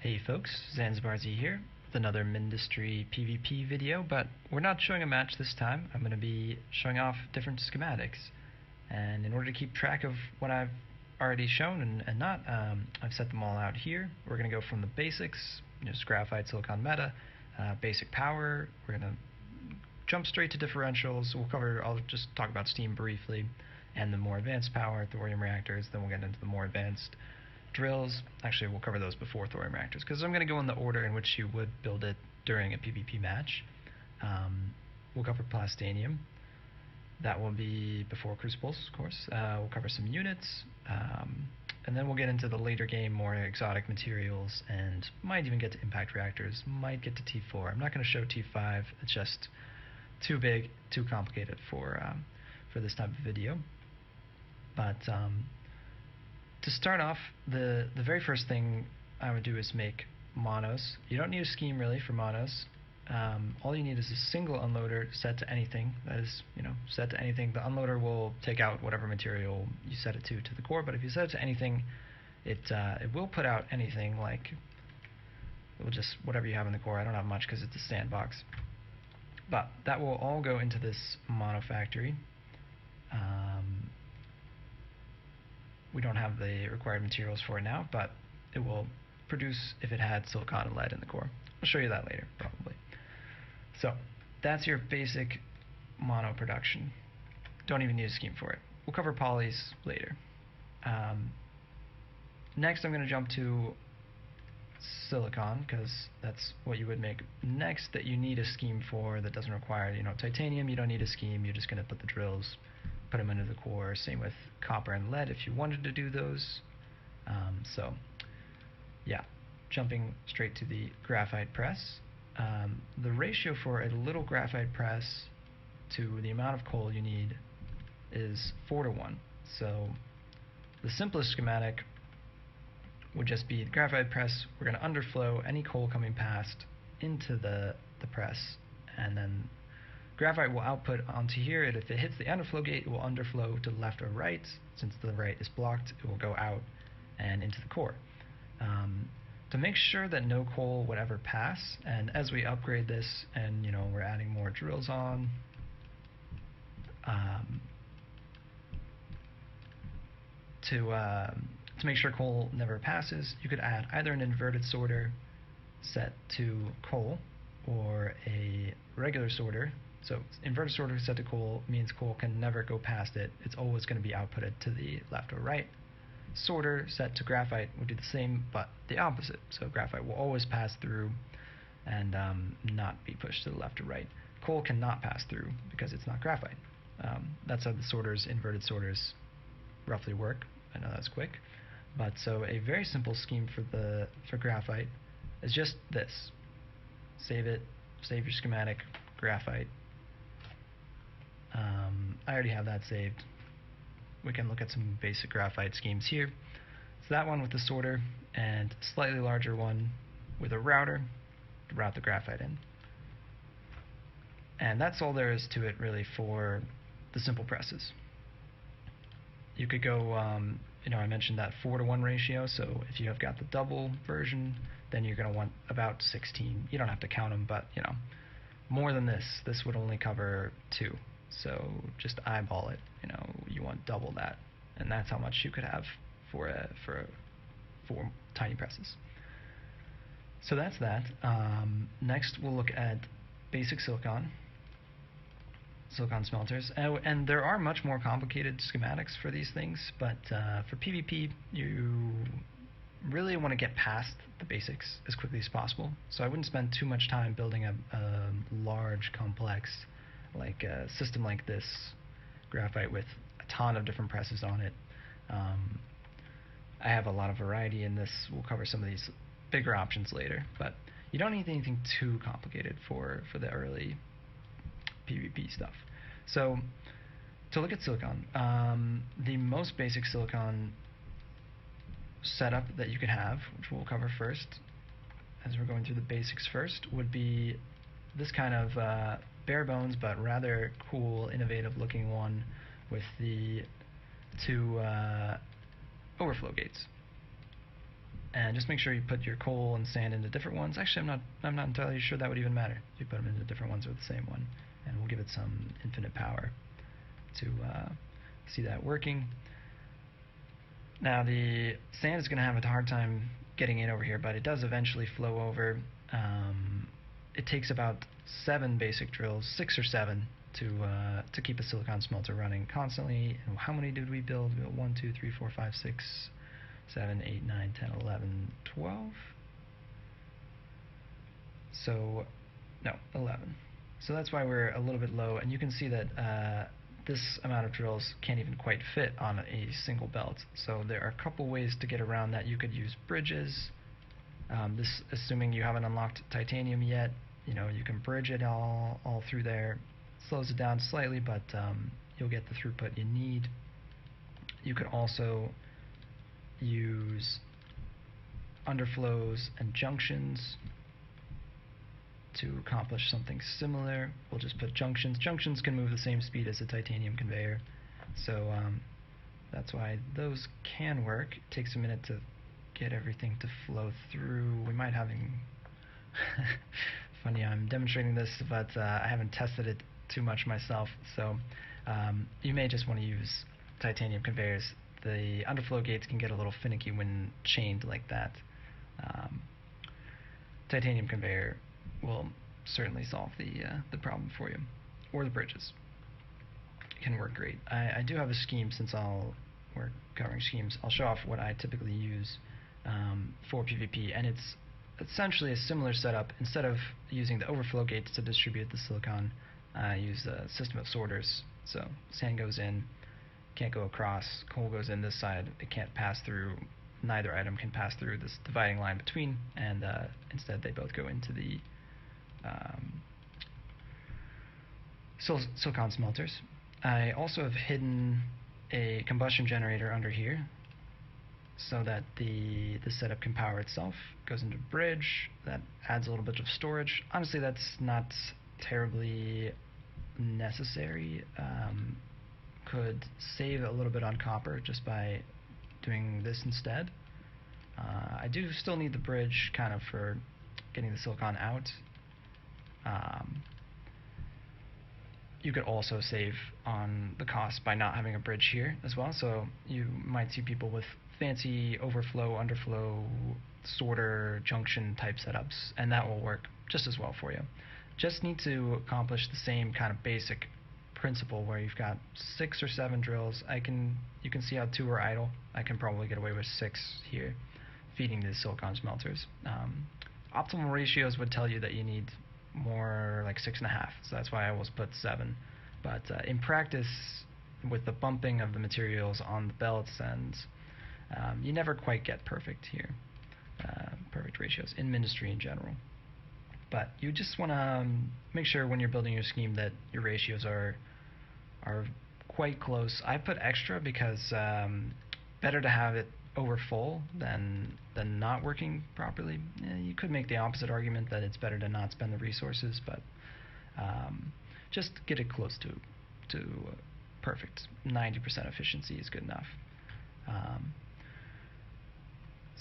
Hey folks, Zanzibarz here with another Mindustry PVP video, but we're not showing a match this time. I'm going to be showing off different schematics, and in order to keep track of what I've already shown and not, I've set them all out here. We're going to go from the basics, just graphite, silicon meta, basic power. We're going to jump straight to differentials. I'll just talk about steam briefly, and the more advanced power, thorium reactors. Then we'll get into the more advanced drills. Actually, we'll cover those before thorium reactors, because I'm going to go in the order in which you would build it during a PvP match. We'll cover Plastanium. That will be before Crucibles, of course. We'll cover some units, and then we'll get into the later game, more exotic materials, and might even get to impact reactors, might get to T4. I'm not going to show T5, it's just too big, too complicated for this type of video. But to start off, the very first thing I would do is make monos. You don't need a scheme really for monos. All you need is a single unloader set to anything. That is, set to anything. The unloader will take out whatever material you set it to the core, but if you set it to anything, it will put out anything, like it will just whatever you have in the core. I don't have much because it's a sandbox, but that will all go into this mono factory. We don't have the required materials for it now, but it will produce if it had silicon and lead in the core. I'll show you that later, probably. So that's your basic mono production. Don't even need a scheme for it. We'll cover polys later. Next, I'm going to jump to silicon, because that's what you would make next that you need a scheme for that doesn't require, titanium. You don't need a scheme. You're just going to put the drills, put them into the core. Same with copper and lead if you wanted to do those. So yeah, jumping straight to the graphite press. The ratio for a little graphite press to the amount of coal you need is 4:1. So the simplest schematic would just be the graphite press. We're going to underflow any coal coming past into the press, and then graphite will output onto here, and if it hits the underflow gate, it will underflow to the left or right. Since the right is blocked, it will go out and into the core. To make sure that no coal would ever pass, and as we upgrade this and we're adding more drills on, to make sure coal never passes, you could add either an inverted sorter set to coal or a regular sorter. So inverted sorter set to coal means coal can never go past it. It's always going to be outputted to the left or right. Sorter set to graphite would do the same, but the opposite. So graphite will always pass through and not be pushed to the left or right. Coal cannot pass through because it's not graphite. That's how the sorters, inverted sorters, roughly work. I know that's quick, but so a very simple scheme for graphite is just this. Save it. Save your schematic. Graphite. I already have that saved. We can look at some basic graphite schemes here. So that one with the sorter, and a slightly larger one with a router to route the graphite in. And that's all there is to it really for the simple presses. You could go, I mentioned that 4:1 ratio, so if you have got the double version, then you're going to want about 16. You don't have to count them, but more than this would only cover 2. So just eyeball it. You want double that, and that's how much you could have for 4 tiny presses. So that's that. Next, we'll look at basic silicon smelters, and there are much more complicated schematics for these things, but for PvP, you really want to get past the basics as quickly as possible. So I wouldn't spend too much time building a large, complex like a system like this, graphite with a ton of different presses on it. I have a lot of variety in this. We'll cover some of these bigger options later, but you don't need anything too complicated for the early PvP stuff. So to look at silicon, the most basic silicon setup that you could have, which we'll cover first as we're going through the basics first, would be this kind of bare bones but rather cool, innovative looking one with the 2 overflow gates. And just make sure you put your coal and sand into different ones. Actually, I'm not entirely sure that would even matter if you put them into different ones or the same one. And we'll give it some infinite power to see that working. Now the sand is going to have a hard time getting in over here, but it does eventually flow over. It takes about 7 basic drills, 6 or 7, to keep a silicon smelter running constantly. And how many did we build? We built 1, 2, 3, 4, 5, 6, 7, 8, 9, 10, 11, 12. So, no, 11. So that's why we're a little bit low, and you can see that this amount of drills can't even quite fit on a single belt. So there are a couple ways to get around that. You could use bridges. This, assuming you haven't unlocked titanium yet, you can bridge it all through there. Slows it down slightly, but you'll get the throughput you need. You could also use underflows and junctions to accomplish something similar. We'll just put junctions. Junctions can move the same speed as a titanium conveyor, so that's why those can work. It takes a minute to get everything to flow through. We might having funny, I'm demonstrating this, but I haven't tested it too much myself, so you may just want to use titanium conveyors. The underflow gates can get a little finicky when chained like that. Titanium conveyor will certainly solve the problem for you, or the bridges. It can work great. I do have a scheme. Since we're covering schemes, I'll show off what I typically use for PvP, and it's essentially a similar setup. Instead of using the overflow gates to distribute the silicon, I use a system of sorters. So sand goes in, can't go across, coal goes in this side, it can't pass through, neither item can pass through this dividing line between, and instead they both go into the silicon smelters. I also have hidden a combustion generator under here so that the setup can power itself. Goes into bridge, that adds a little bit of storage. Honestly, that's not terribly necessary. Could save a little bit on copper just by doing this instead. I do still need the bridge kind of for getting the silicon out. You could also save on the cost by not having a bridge here as well. So you might see people with fancy overflow, underflow, sorter, junction type setups, and that will work just as well for you. Just need to accomplish the same kind of basic principle where you've got 6 or 7 drills. You can see how 2 are idle. I can probably get away with 6 here, feeding the silicon smelters. Optimal ratios would tell you that you need more like 6.5, so that's why I always put 7. But in practice, with the bumping of the materials on the belts, and you never quite get perfect here, perfect ratios in Mindustry in general. But you just want to make sure when you're building your scheme that your ratios are quite close. I put extra because better to have it over full than not working properly. You could make the opposite argument that it's better to not spend the resources, but just get it close to perfect. 90% efficiency is good enough.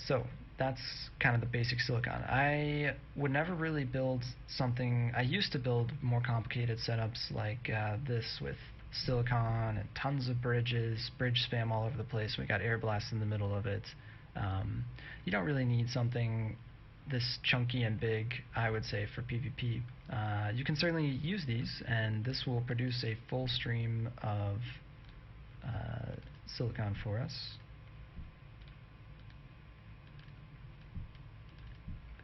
So that's kind of the basic silicon. I would never really build something. I used to build more complicated setups like this with silicon and tons of bridges, bridge spam all over the place. We got air blasts in the middle of it. You don't really need something this chunky and big, I would say, for PvP. You can certainly use these, and this will produce a full stream of silicon for us.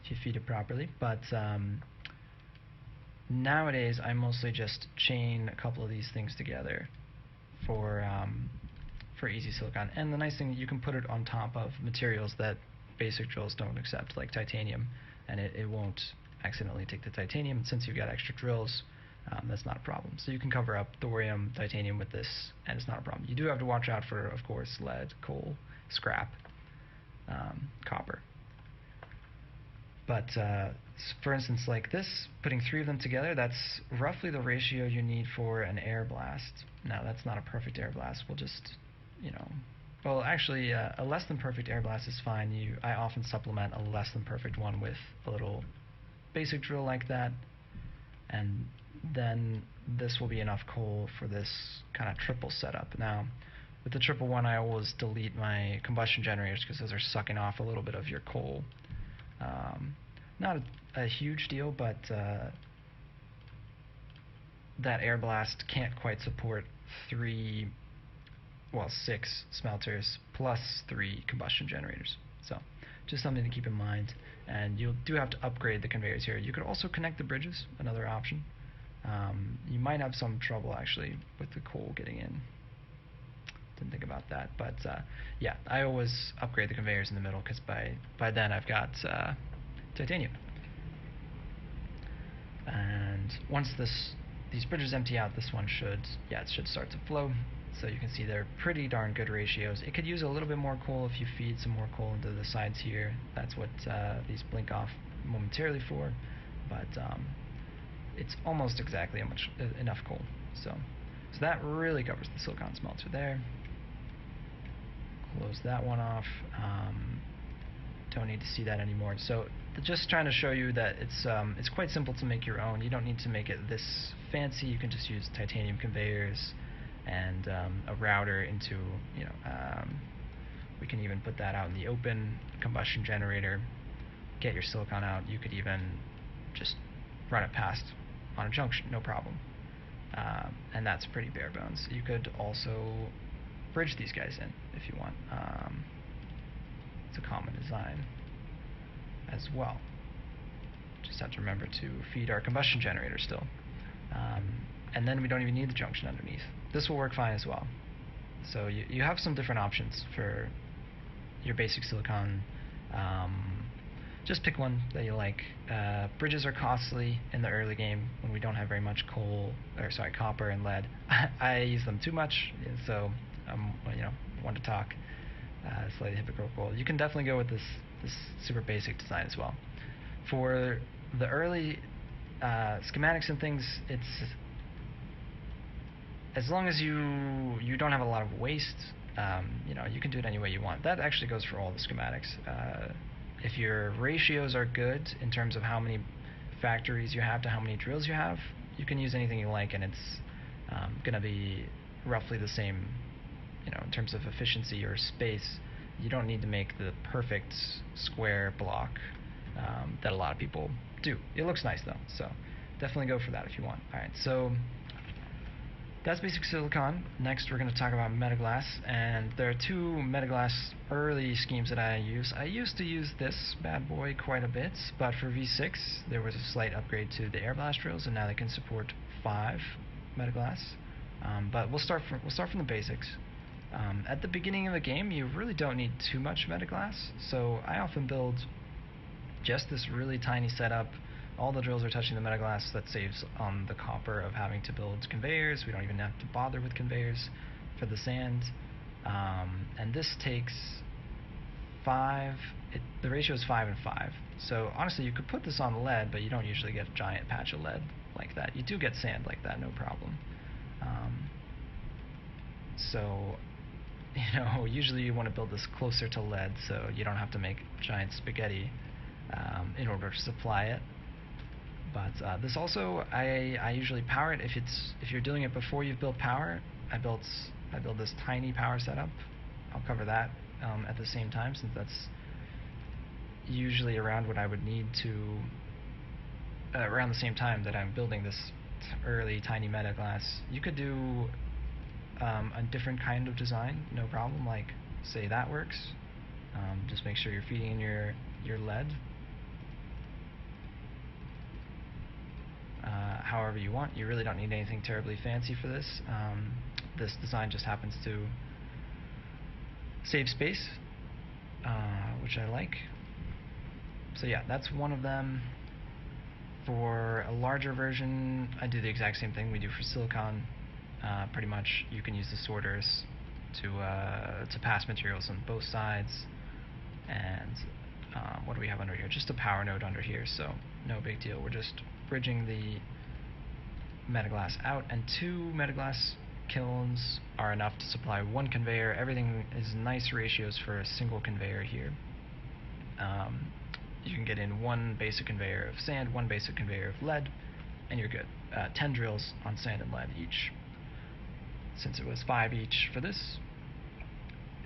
If you feed it properly. But nowadays I mostly just chain a couple of these things together for easy silicon. And the nice thing, you can put it on top of materials that basic drills don't accept, like titanium, and it won't accidentally take the titanium. Since you've got extra drills, that's not a problem. So you can cover up thorium, titanium with this, and it's not a problem. You do have to watch out for, of course, lead, coal, scrap, copper. But for instance, like this, putting 3 of them together, that's roughly the ratio you need for an air blast. Now, that's not a perfect air blast. We'll just, Well, actually, a less than perfect air blast is fine. I often supplement a less than perfect one with a little basic drill like that, and then this will be enough coal for this kind of triple setup. Now, with the triple one, I always delete my combustion generators because those are sucking off a little bit of your coal. Not a huge deal, but that air blast can't quite support 6 smelters plus 3 combustion generators. So just something to keep in mind. And you do have to upgrade the conveyors here. You could also connect the bridges, another option. You might have some trouble actually with the coal getting in. Didn't think about that, but yeah, I always upgrade the conveyors in the middle because by then I've got titanium. And once these bridges empty out, this one should start to flow. So you can see they're pretty darn good ratios. It could use a little bit more coal if you feed some more coal into the sides here. That's what these blink off momentarily for, but it's almost exactly enough coal. So that really covers the silicon smelter there. Close that one off. Don't need to see that anymore. So just trying to show you that it's quite simple to make your own. You don't need to make it this fancy. You can just use titanium conveyors and a router into, we can even put that out in the open, combustion generator, get your silicon out. You could even just run it past on a junction, no problem. And that's pretty bare bones. You could also bridge these guys in if you want. It's a common design as well. Just have to remember to feed our combustion generator still. And then we don't even need the junction underneath. This will work fine as well. So you have some different options for your basic silicon. Just pick one that you like. Bridges are costly in the early game when we don't have very much copper and lead. I use them too much, so I'm one to talk. Slightly hypocritical. You can definitely go with this super basic design as well. For the early schematics and things, it's as long as you don't have a lot of waste, you can do it any way you want. That actually goes for all the schematics. If your ratios are good in terms of how many factories you have to how many drills you have, you can use anything you like, and it's going to be roughly the same. In terms of efficiency or space, you don't need to make the perfect square block that a lot of people do. It looks nice though, so definitely go for that if you want. Alright, so that's basic silicon. Next we're going to talk about Metaglass, and there are 2 Metaglass early schemes that I use. I used to use this bad boy quite a bit, but for V6 there was a slight upgrade to the air blast drills, and now they can support 5 Metaglass. But we'll start from the basics. At the beginning of the game, you really don't need too much Metaglass, so I often build just this really tiny setup. All the drills are touching the Metaglass. That saves on the copper of having to build conveyors. We don't even have to bother with conveyors for the sand. And this takes 5. The ratio is 5 and 5. So honestly, you could put this on lead, but you don't usually get a giant patch of lead like that. You do get sand like that, no problem. So usually you want to build this closer to lead so you don't have to make giant spaghetti in order to supply it. But this also, I usually power it if you're doing it before you've built power. I build this tiny power setup. I'll cover that at the same time, since that's usually around what I would need to around the same time that I'm building this early tiny Metaglass. You could do a different kind of design, no problem, like say that works. Just make sure you're feeding in your lead however you want. You really don't need anything terribly fancy for this. This design just happens to save space, which I like. So yeah, that's one of them. For a larger version, I do the exact same thing we do for silicon. Pretty much, you can use the sorters to pass materials on both sides. And what do we have under here? Just a power node under here, so no big deal. We're just bridging the Metaglass out, and 2 Metaglass kilns are enough to supply one conveyor. Everything is nice ratios for a single conveyor here. You can get in one basic conveyor of sand, one basic conveyor of lead, and you're good. 10 drills on sand and lead each. Since it was 5 each for this,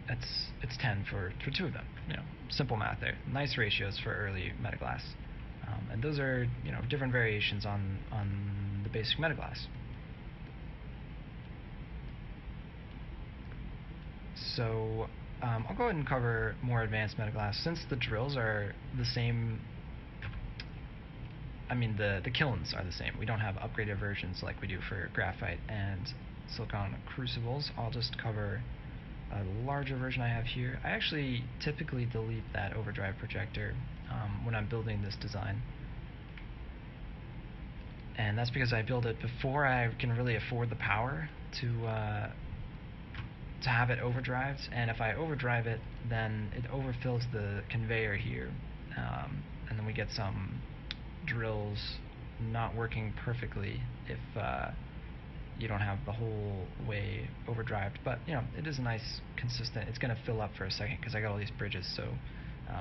it's 10 for 2 of them. You know, simple math there. Nice ratios for early Metaglass. And those are, you know, different variations on the basic Metaglass. So I'll go ahead and cover more advanced Metaglass. Since the drills are the same, I mean the kilns are the same. We don't have upgraded versions like we do for graphite and silicon crucibles. I'll just cover a larger version I have here. I actually typically delete that overdrive projector when I'm building this design. And that's because I build it before I can really afford the power to have it overdrived, and if I overdrive it, then it overfills the conveyor here, and then we get some drills not working perfectly if you don't have the whole way overdrived. But you know, it is a nice consistent. It's going to fill up for a second because I got all these bridges, so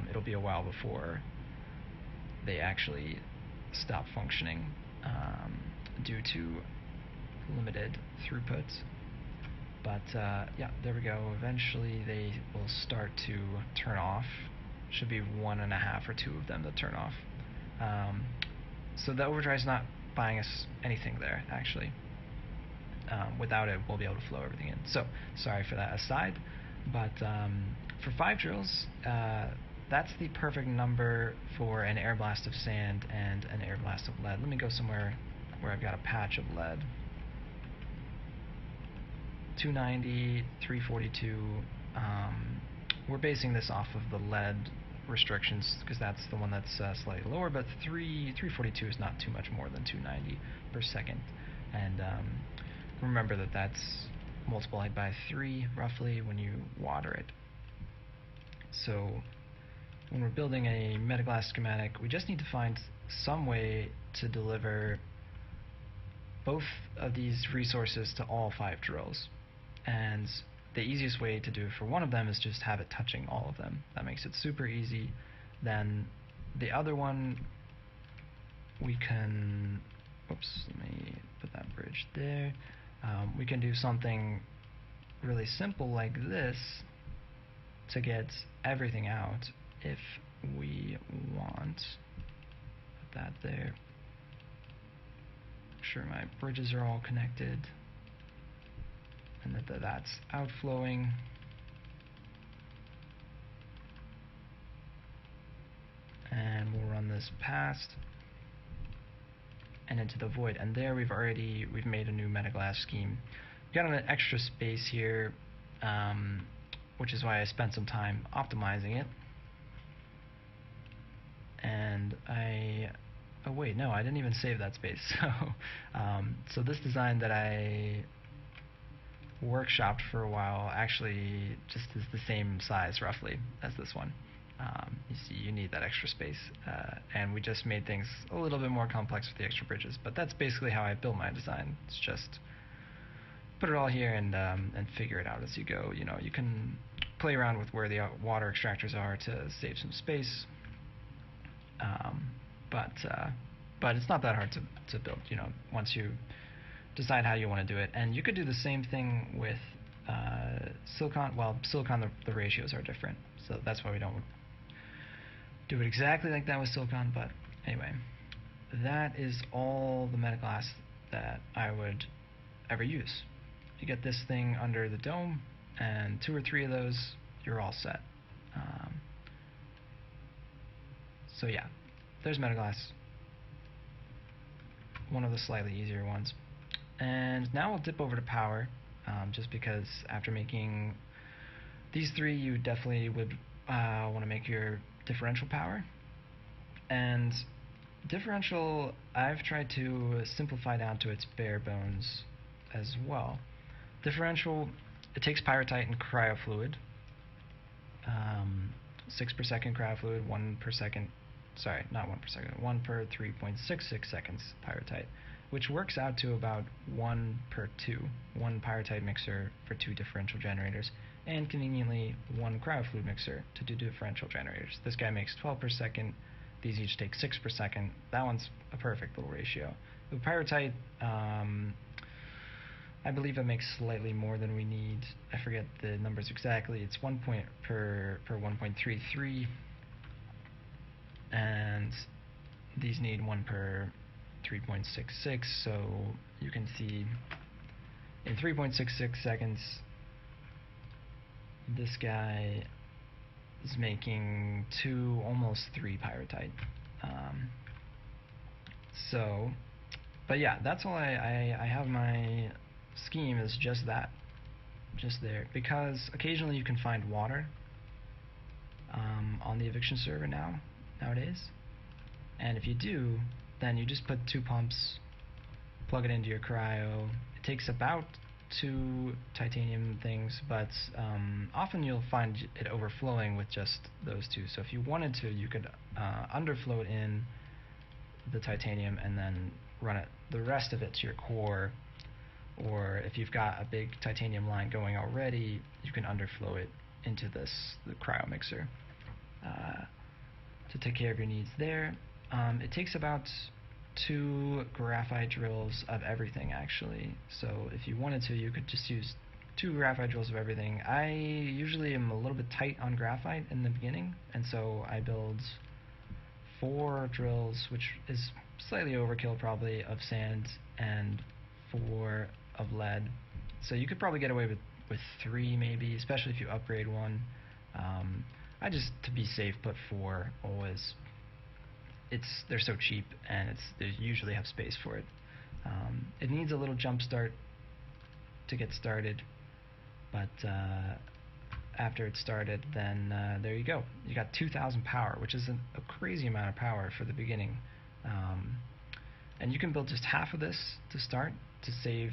it'll be a while before they actually stop functioning due to limited throughput. But yeah, there we go. Eventually they will start to turn off. Should be 1.5 or 2 of them that turn off. So the overdrive is not buying us anything there, actually. Without it, we'll be able to flow everything in. So sorry for that aside. But for 5 drills, that's the perfect number for an air blast of sand and an air blast of lead. Let me go somewhere where I've got a patch of lead. 290, 342. We're basing this off of the lead restrictions because that's the one that's slightly lower, but 342 is not too much more than 290 per second. And remember that that's multiplied by 3 roughly when you water it. So when we're building a Metaglass schematic, we just need to find some way to deliver both of these resources to all 5 drills. And the easiest way to do it for one of them is just have it touching all of them. That makes it super easy. Then the other one, we can, oops, let me put that bridge there. We can do something really simple like this to get everything out if we want. Put that there. Make sure my bridges are all connected and that that's outflowing. And we'll run this past and into the void, and there we've made a new Metaglass scheme. We've got an extra space here, which is why I spent some time optimizing it. And oh wait, no, I didn't even save that space. So this design that I workshopped for a while actually just is the same size roughly as this one. You see, you need that extra space, and we just made things a little bit more complex with the extra bridges. But that's basically how I built my design. It's just put it all here and figure it out as you go. You know, you can play around with where the water extractors are to save some space. But it's not that hard to build, you know, once you decide how you want to do it. And you could do the same thing with silicon. Well, silicon, the ratios are different, so that's why we don't do it exactly like that with silicon. But anyway, that is all the Metaglass that I would ever use. You get this thing under the dome, and 2 or 3 of those, you're all set. So yeah, there's Metaglass, one of the slightly easier ones. And now we'll dip over to power, just because after making these 3, you definitely would want to make your differential power. And differential, I've tried to simplify down to its bare bones as well. Differential, it takes pyrrhotite and cryofluid, 6 per second cryofluid, 1 per second, sorry, not 1 per second, 1 per 3.66 seconds pyrrhotite. which works out to about 1 per 2, 1 pyrite mixer for 2 differential generators, and conveniently 1 cryofluid mixer to do differential generators. This guy makes 12 per second, these each take 6 per second. That one's a perfect little ratio. With pyrite, I believe it makes slightly more than we need. I forget the numbers exactly. It's 1 point per 1.33, and these need 1 per 3.66, so you can see in 3.66 seconds this guy is making 2, almost 3 pyrite. But yeah, that's all I have. My scheme is just that, just there, because occasionally you can find water on the eviction server nowadays, and if you do, then you just put 2 pumps, plug it into your cryo. It takes about 2 titanium things, but often you'll find it overflowing with just those 2. So if you wanted to, you could underflow in the titanium and then run it, the rest of it, to your core. Or if you've got a big titanium line going already, you can underflow it into the cryo mixer to take care of your needs there. It takes about 2 graphite drills of everything, actually. So if you wanted to, you could just use 2 graphite drills of everything. I usually am a little bit tight on graphite in the beginning, and so I build 4 drills, which is slightly overkill probably, of sand, and 4 of lead. So you could probably get away with 3 maybe, especially if you upgrade one. I just, to be safe, put 4 always. They're so cheap, and they usually have space for it. It needs a little jump start to get started, but after it's started, then there you go. You got 2,000 power, which is a crazy amount of power for the beginning. And you can build just half of this to start, to save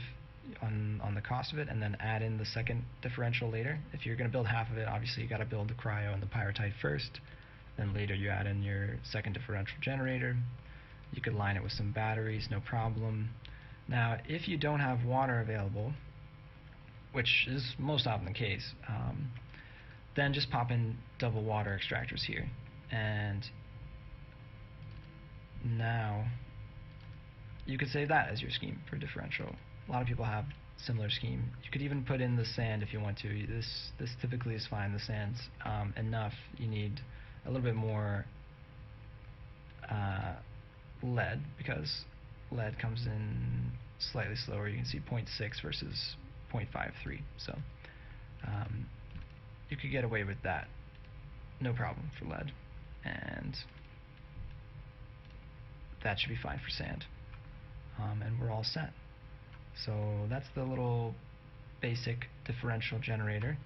on the cost of it, and then add in the second differential later. If you're going to build half of it, obviously you got to build the cryo and the pyrite first, then later you add in your second differential generator. You could line it with some batteries, no problem. Now, if you don't have water available, which is most often the case, then just pop in double water extractors here. And now you could save that as your scheme for differential. A lot of people have similar scheme. You could even put in the sand if you want to. This typically is fine. The sand's enough. You need a little bit more lead, because lead comes in slightly slower. You can see 0.6 versus 0.53. So you could get away with that, no problem, for lead, and that should be fine for sand. And we're all set. So that's the little basic differential generator.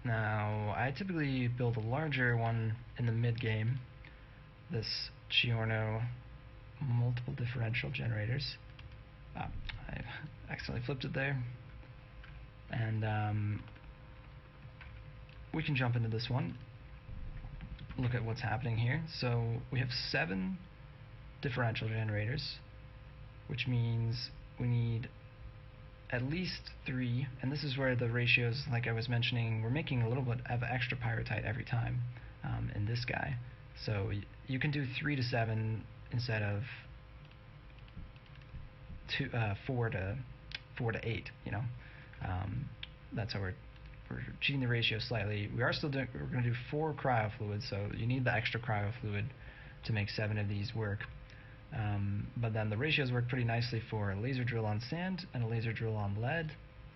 Now, I typically build a larger one in the mid-game, this Giorno multiple differential generators. I accidentally flipped it there. And we can jump into this one, look at what's happening here. So we have 7 differential generators, which means we need at least 3, and this is where the ratios, like I was mentioning, we're making a little bit of extra pyrite every time in this guy. So you can do 3 to 7 instead of 4 to 8. You know, that's how we're cheating the ratio slightly. We're going to do 4 cryofluids, so you need the extra cryofluid to make 7 of these work. But then the ratios work pretty nicely for a laser drill on sand and a laser drill on lead,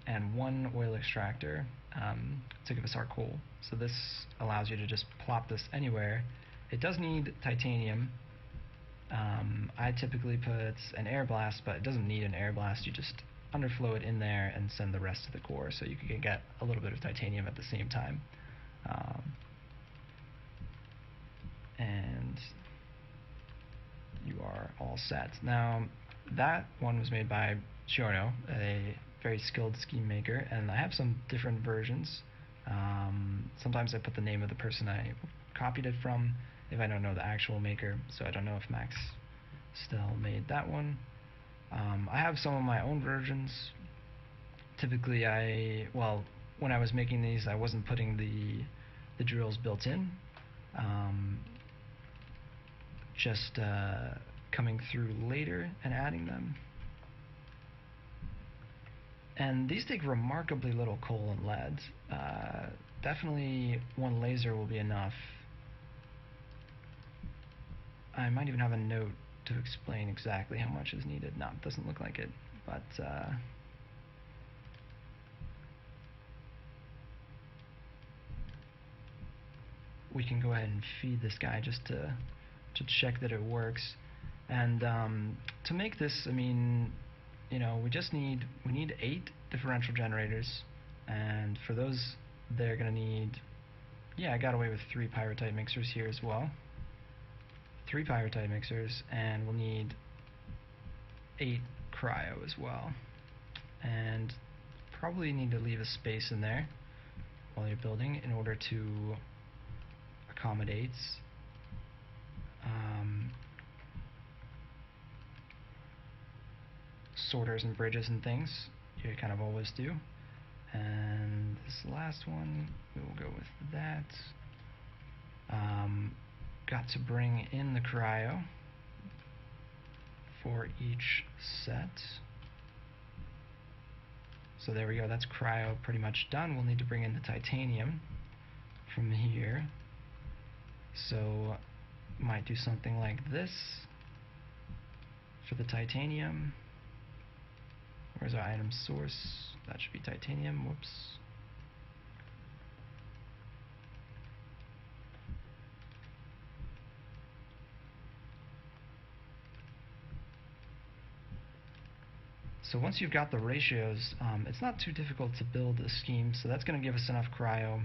and 1 oil extractor to give us our coal. So this allows you to just plop this anywhere. It does need titanium. I typically put an air blast, but it doesn't need an air blast. You just underflow it in there and send the rest to the core, so you can get a little bit of titanium at the same time. And you are all set. Now, that one was made by Giorno, a very skilled scheme maker, and I have some different versions. Sometimes I put the name of the person I copied it from if I don't know the actual maker, so I don't know if Max still made that one. I have some of my own versions. Typically, when I was making these, I wasn't putting the drills built in. Just coming through later and adding them. And these take remarkably little coal and lead. Definitely one laser will be enough. I might even have a note to explain exactly how much is needed. No, it doesn't look like it, but we can go ahead and feed this guy just to check that it works. And to make this, I mean, you know, we need 8 differential generators, and for those they're gonna need, yeah, I got away with 3 pyrite mixers here as well. 3 pyrite mixers, and we'll need 8 cryo as well. And probably need to leave a space in there while you're building in order to accommodate sorters and bridges and things. You kind of always do. And this last one, we will go with that. Got to bring in the cryo for each set. So there we go, that's cryo pretty much done. We'll need to bring in the titanium from here. So might do something like this for the titanium. Where's our item source? That should be titanium. Whoops. So once you've got the ratios, it's not too difficult to build a scheme. So that's going to give us enough cryo.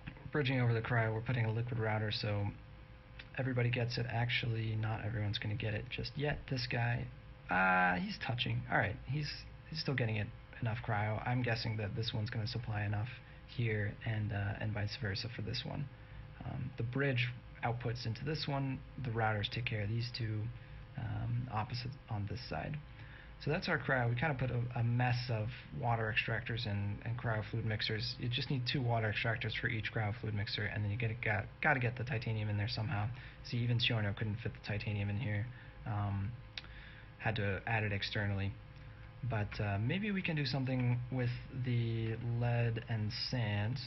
We're bridging over the cryo. We're putting a liquid router, so everybody gets it. Actually, not everyone's going to get it just yet. This guy, he's touching. All right, he's still getting it enough cryo. I'm guessing that this one's going to supply enough here, and vice versa for this one. The bridge outputs into this one. The routers take care of these two opposites on this side. So that's our cryo. We kind of put a mess of water extractors and cryo fluid mixers. You just need 2 water extractors for each cryo fluid mixer, and then you got to get the titanium in there somehow. See, even Ciono couldn't fit the titanium in here. Had to add it externally. But maybe we can do something with the lead and sand,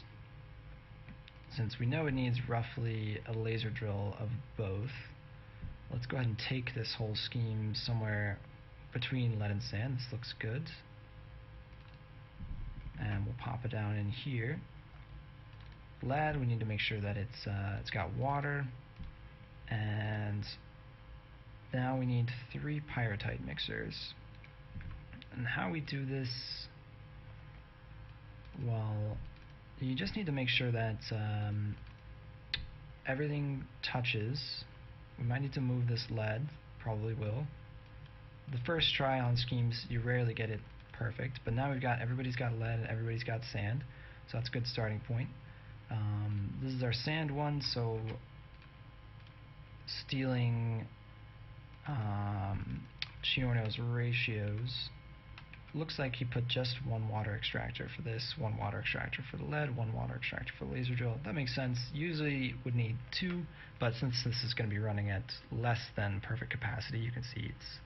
since we know it needs roughly a laser drill of both. Let's go ahead and take this whole scheme somewhere between lead and sand. This looks good. And we'll pop it down in here. Lead, we need to make sure that it's got water. And now we need 3 pyrite mixers. And how we do this, well, you just need to make sure that everything touches. We might need to move this lead, probably will. The first try on schemes, you rarely get it perfect, but now everybody's got lead and everybody's got sand, so that's a good starting point. This is our sand one, so stealing Ciono's ratios, looks like he put just 1 water extractor for this, 1 water extractor for the lead, 1 water extractor for the laser drill. That makes sense. Usually would need 2, but since this is going to be running at less than perfect capacity, you can see it's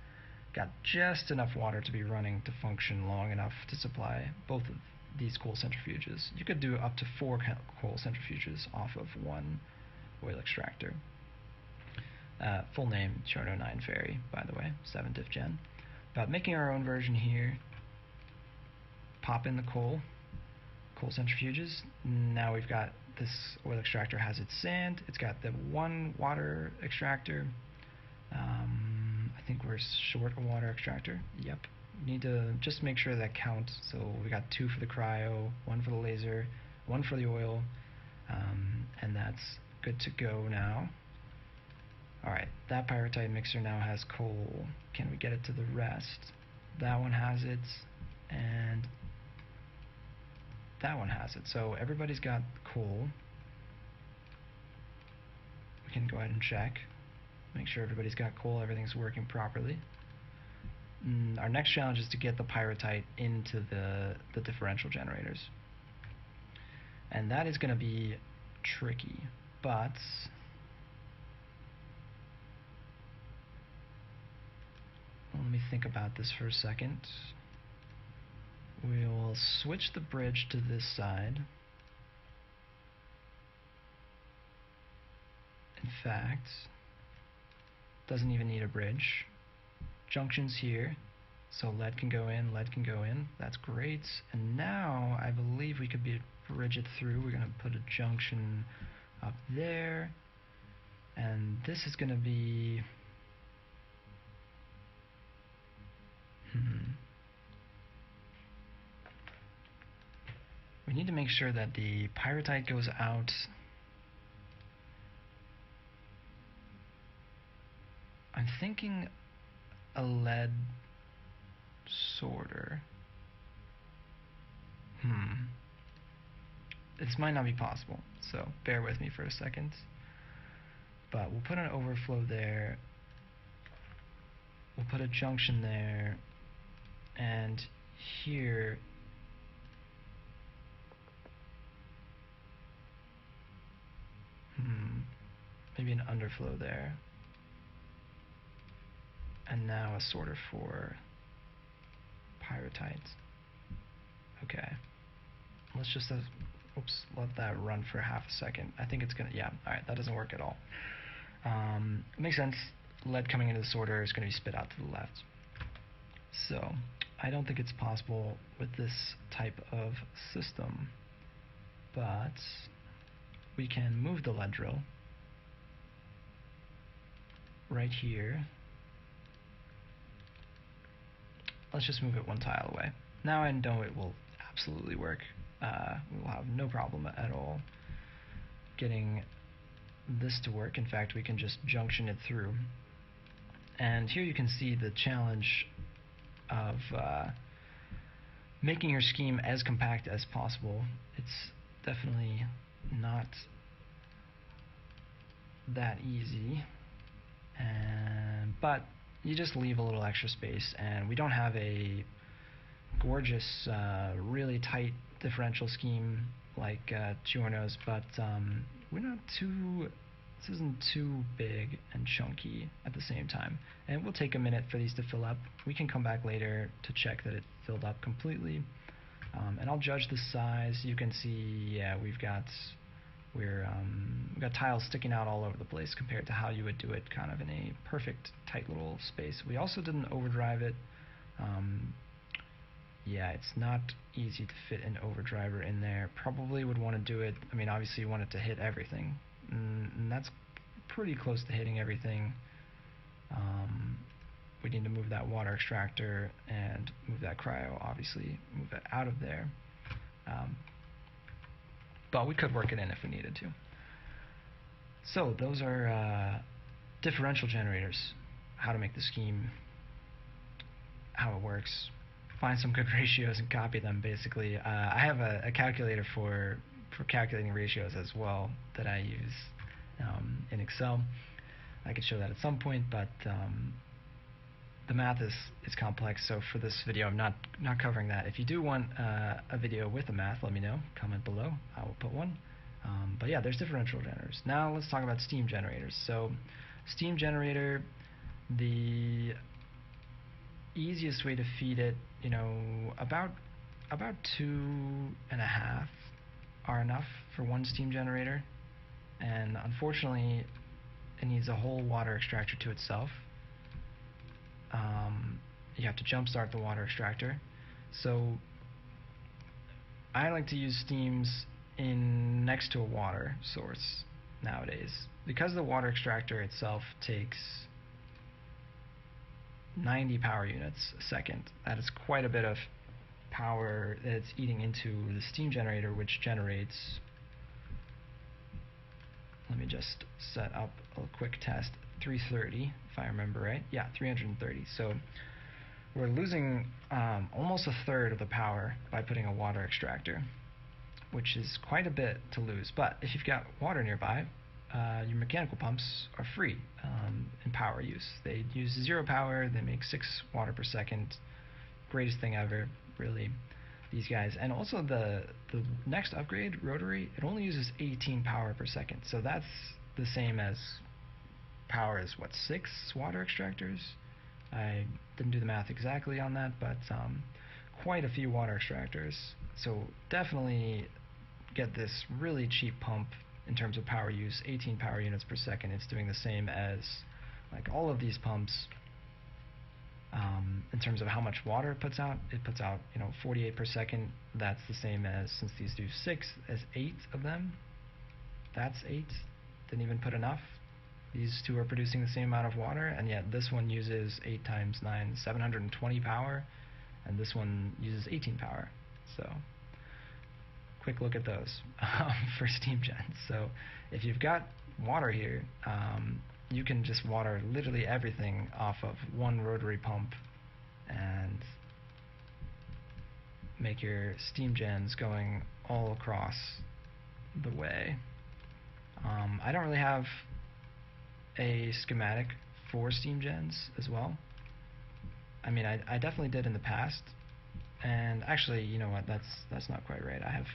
got just enough water to be running to function long enough to supply both of these coal centrifuges. You could do up to 4 coal centrifuges off of 1 oil extractor. Full name, Ciono 9 Ferry, by the way, 7th diff gen. But making our own version here, pop in the coal centrifuges. Now we've got this oil extractor has its sand, it's got the 1 water extractor. I think we're short a water extractor. Yep. Need to just make sure that counts. So we got 2 for the cryo, 1 for the laser, 1 for the oil, and that's good to go now. Alright, that pyrite mixer now has coal. Can we get it to the rest? That one has it, and that one has it. So everybody's got coal. We can go ahead and check. Make sure everybody's got coal, everything's working properly. our next challenge is to get the pyrrhotite into the differential generators. And that is going to be tricky, but let me think about this for a second. We'll switch the bridge to this side. In fact, doesn't even need a bridge. Junctions here, so lead can go in, lead can go in. That's great. And now I believe we could bridge it through. We're going to put a junction up there, and this is going to be we need to make sure that the pyrrhotite goes out. I'm thinking a lead sorter. This might not be possible, so bear with me for a second. But we'll put an overflow there. We'll put a junction there, and here maybe an underflow there. And now a sorter for pyrrhotite. Okay. Let's just let that run for half a second. I think it's gonna, yeah, alright, that doesn't work at all. It makes sense. Lead coming into the sorter is gonna be spit out to the left. So I don't think it's possible with this type of system, but we can move the lead drill right here. Let's just move it one tile away. Now I know it will absolutely work. We will have no problem at all getting this to work. In fact, we can just junction it through. And here you can see the challenge of making your scheme as compact as possible. It's definitely not that easy, but you just leave a little extra space, and we don't have a gorgeous, really tight differential scheme like Giorno's, but we're not too, this isn't too big and chunky at the same time. And it will take a minute for these to fill up. We can come back later to check that it filled up completely. And I'll judge the size. You can see, yeah, we've got tiles sticking out all over the place compared to how you would do it kind of in a perfect tight little space. We also didn't overdrive it. Yeah, it's not easy to fit an overdriver in there. Probably would want to do it, I mean, obviously you want it to hit everything, and that's pretty close to hitting everything. We need to move that water extractor and move that cryo, obviously move that out of there. But we could work it in if we needed to. So those are differential generators, how to make the scheme, how it works. Find some good ratios and copy them, basically. I have a calculator for calculating ratios as well that I use in Excel. I could show that at some point, but the math is complex, so for this video I'm not covering that. If you do want a video with the math, let me know. Comment below. I will put one. But yeah, there's differential generators. Now let's talk about steam generators. So steam generator, the easiest way to feed it, you know, about 2.5 are enough for one steam generator, and unfortunately it needs a whole water extractor to itself. You have to jump start the water extractor. So I like to use steams next to a water source nowadays, because the water extractor itself takes 90 power units a second. That is quite a bit of power that it's eating into the steam generator, which generates, let me just set up a quick test, 330 if I remember right. Yeah, 330. So we're losing almost a third of the power by putting a water extractor, which is quite a bit to lose. But if you've got water nearby, your mechanical pumps are free in power use. They use 0 power, they make 6 water per second. Greatest thing ever, really, these guys. And also the next upgrade, rotary, it only uses 18 power per second. So that's the same as power as, what, 6 water extractors? I didn't do the math exactly on that, but quite a few water extractors. So definitely get this really cheap pump in terms of power use, 18 power units per second. It's doing the same as like all of these pumps. In terms of how much water it puts out, 48 per second. That's the same as, since these do 6, as 8 of them. That's 8. Didn't even put enough. These two are producing the same amount of water, and yet this one uses 8 times 9, 720 power, and this one uses 18 power. So quick look at those for steam gens. So if you've got water here, you can just water literally everything off of one rotary pump and make your steam gens going all across the way. I don't really have a schematic for steam gens as well. I mean, I definitely did in the past, and actually, you know what, that's not quite right. I have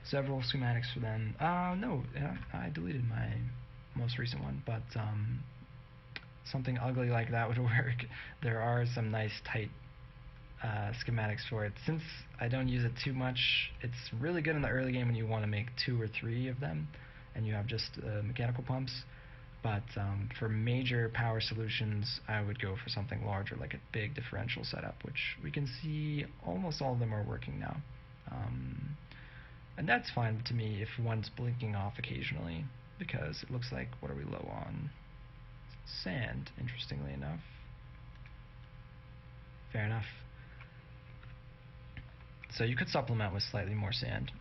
several schematics for them. No, I deleted my most recent one, but something ugly like that would work. There are some nice tight schematics for it. Since I don't use it too much, it's really good in the early game when you want to make 2 or 3 of them and you have just mechanical pumps. But for major power solutions, I would go for something larger, like a big differential setup, which we can see almost all of them are working now. And that's fine to me if one's blinking off occasionally, because it looks like, what are we low on? Sand, interestingly enough. Fair enough. So you could supplement with slightly more sand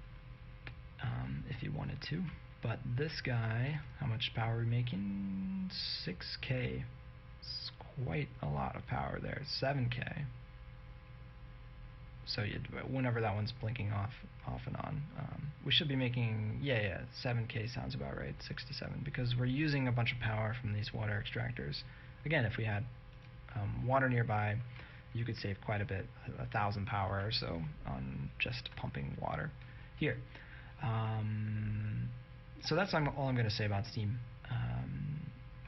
if you wanted to. But this guy, how much power are we making? 6K. It's quite a lot of power there. 7K. So whenever that one's blinking off and on, we should be making, 7K sounds about right, 6 to 7, because we're using a bunch of power from these water extractors. Again, if we had water nearby, you could save quite a bit, 1,000 power or so on just pumping water. Here. So that's all I'm going to say about steam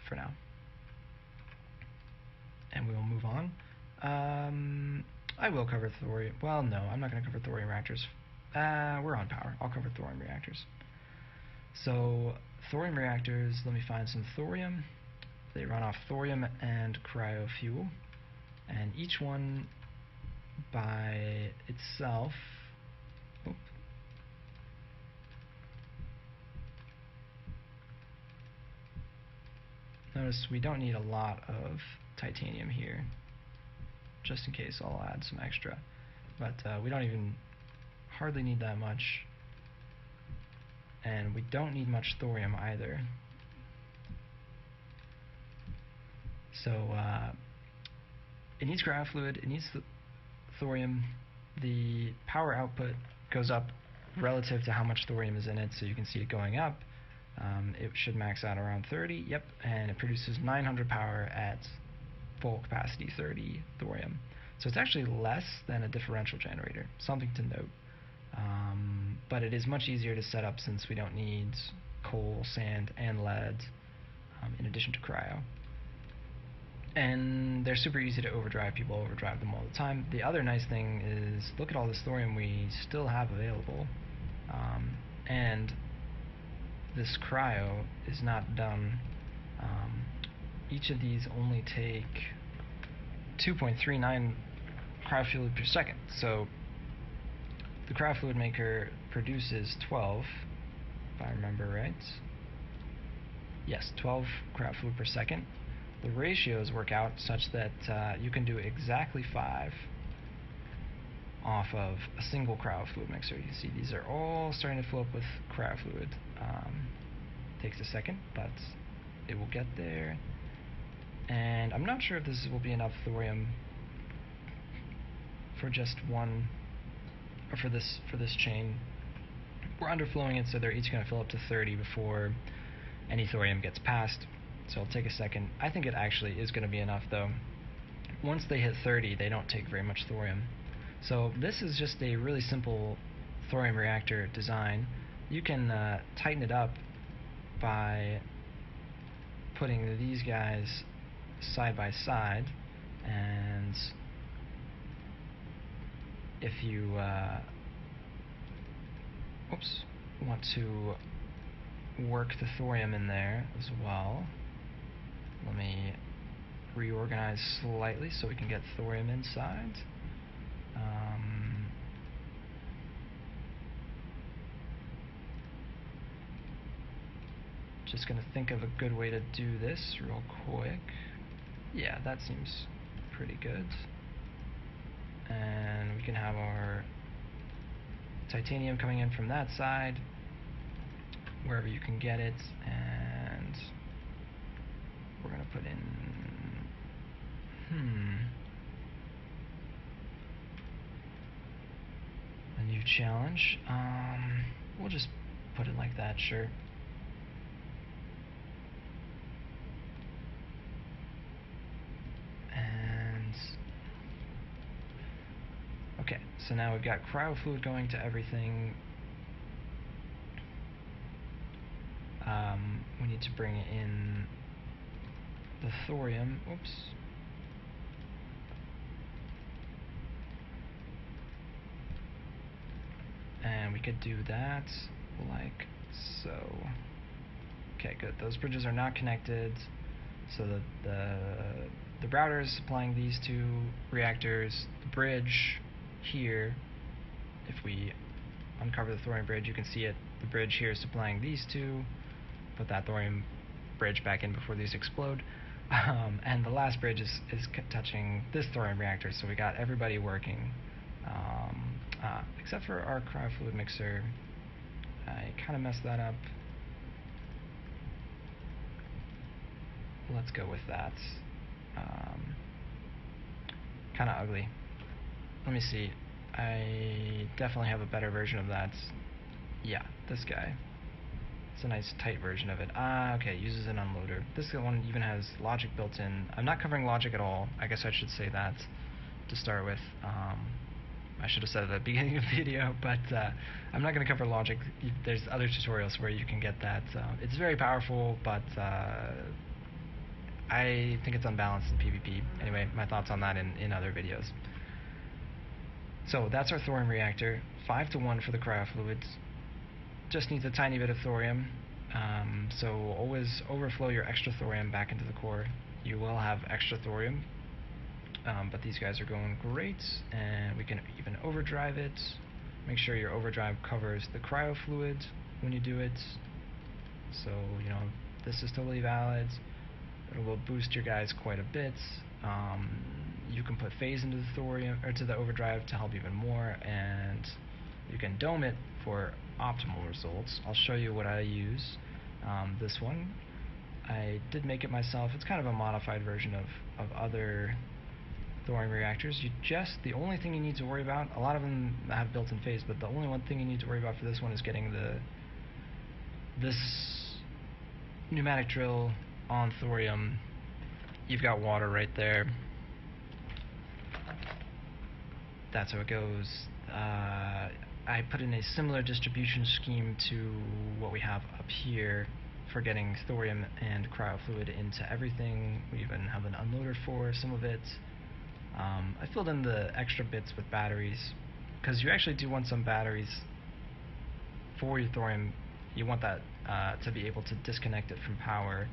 for now. And we will move on. I will cover thorium. Well, no, I'm not going to cover thorium reactors. We're on power. I'll cover thorium reactors. So, thorium reactors, let me find some thorium. They run off thorium and cryofuel. And each one by itself... Notice we don't need a lot of titanium here. Just in case, I'll add some extra. But we don't even hardly need that much. And we don't need much thorium either. So it needs cryofluid, it needs thorium. The power output goes up relative to how much thorium is in it, so you can see it going up. It should max out around 30, yep, and it produces 900 power at full capacity 30 thorium. So it's actually less than a differential generator, something to note. But it is much easier to set up since we don't need coal, sand, and lead in addition to cryo. And they're super easy to overdrive. People overdrive them all the time. The other nice thing is, look at all this thorium we still have available. And this cryo is not done. Each of these only take 2.39 cryofluid per second. So the cryofluid maker produces 12, if I remember right. Yes, 12 cryofluid per second. The ratios work out such that you can do exactly 5 off of a single cryofluid mixer. You can see these are all starting to fill up with cryofluid. Takes a second, but it will get there. And I'm not sure if this will be enough thorium for just one, or for this chain. We're underflowing it, so they're each going to fill up to 30 before any thorium gets passed. So it'll take a second. I think it actually is going to be enough though. Once they hit 30, they don't take very much thorium. So this is just a really simple thorium reactor design. You can tighten it up by putting these guys side by side, and if you want to work the thorium in there as well, let me reorganize slightly so we can get thorium inside. Just gonna think of a good way to do this real quick. Yeah, that seems pretty good. And we can have our titanium coming in from that side, wherever you can get it, and we're gonna put in a new challenge. We'll just put it like that, sure. And okay, so now we've got cryo fluid going to everything. We need to bring in the thorium. Oops. And we could do that like so. Okay, good. Those bridges are not connected, so the router is supplying these two reactors. The bridge here, if we uncover the thorium bridge, you can see it. The bridge here is supplying these two. Put that thorium bridge back in before these explode. And the last bridge is touching this thorium reactor, so we got everybody working. Except for our cryofluid mixer. I kind of messed that up. Let's go with that. Kind of ugly. Let me see. I definitely have a better version of that. Yeah, this guy. It's a nice tight version of it. Okay, uses an unloader. This one even has logic built in. I'm not covering logic at all. I guess I should say that to start with. I should have said it at the beginning of the video, but I'm not going to cover logic. There's other tutorials where you can get that. It's very powerful, but I think it's unbalanced in PvP. Anyway, my thoughts on that in other videos. So that's our thorium reactor. 5-to-1 for the cryofluids. Just needs a tiny bit of thorium. So always overflow your extra thorium back into the core. You will have extra thorium. But these guys are going great, and we can even overdrive it. Make sure your overdrive covers the cryofluid when you do it. So, you know, this is totally valid. It will boost your guys quite a bit. You can put phase into the thorium or to the overdrive to help even more, and you can dome it for optimal results. I'll show you what I use. This one, I did make it myself. It's kind of a modified version of other thorium reactors. The only thing you need to worry about, a lot of them have built-in phase, but the only one thing you need to worry about for this one is getting this pneumatic drill on thorium. You've got water right there. That's how it goes. I put in a similar distribution scheme to what we have up here for getting thorium and cryofluid into everything. We even have an unloader for some of it. I filled in the extra bits with batteries, because you actually do want some batteries for your thorium. You want that to be able to disconnect it from power,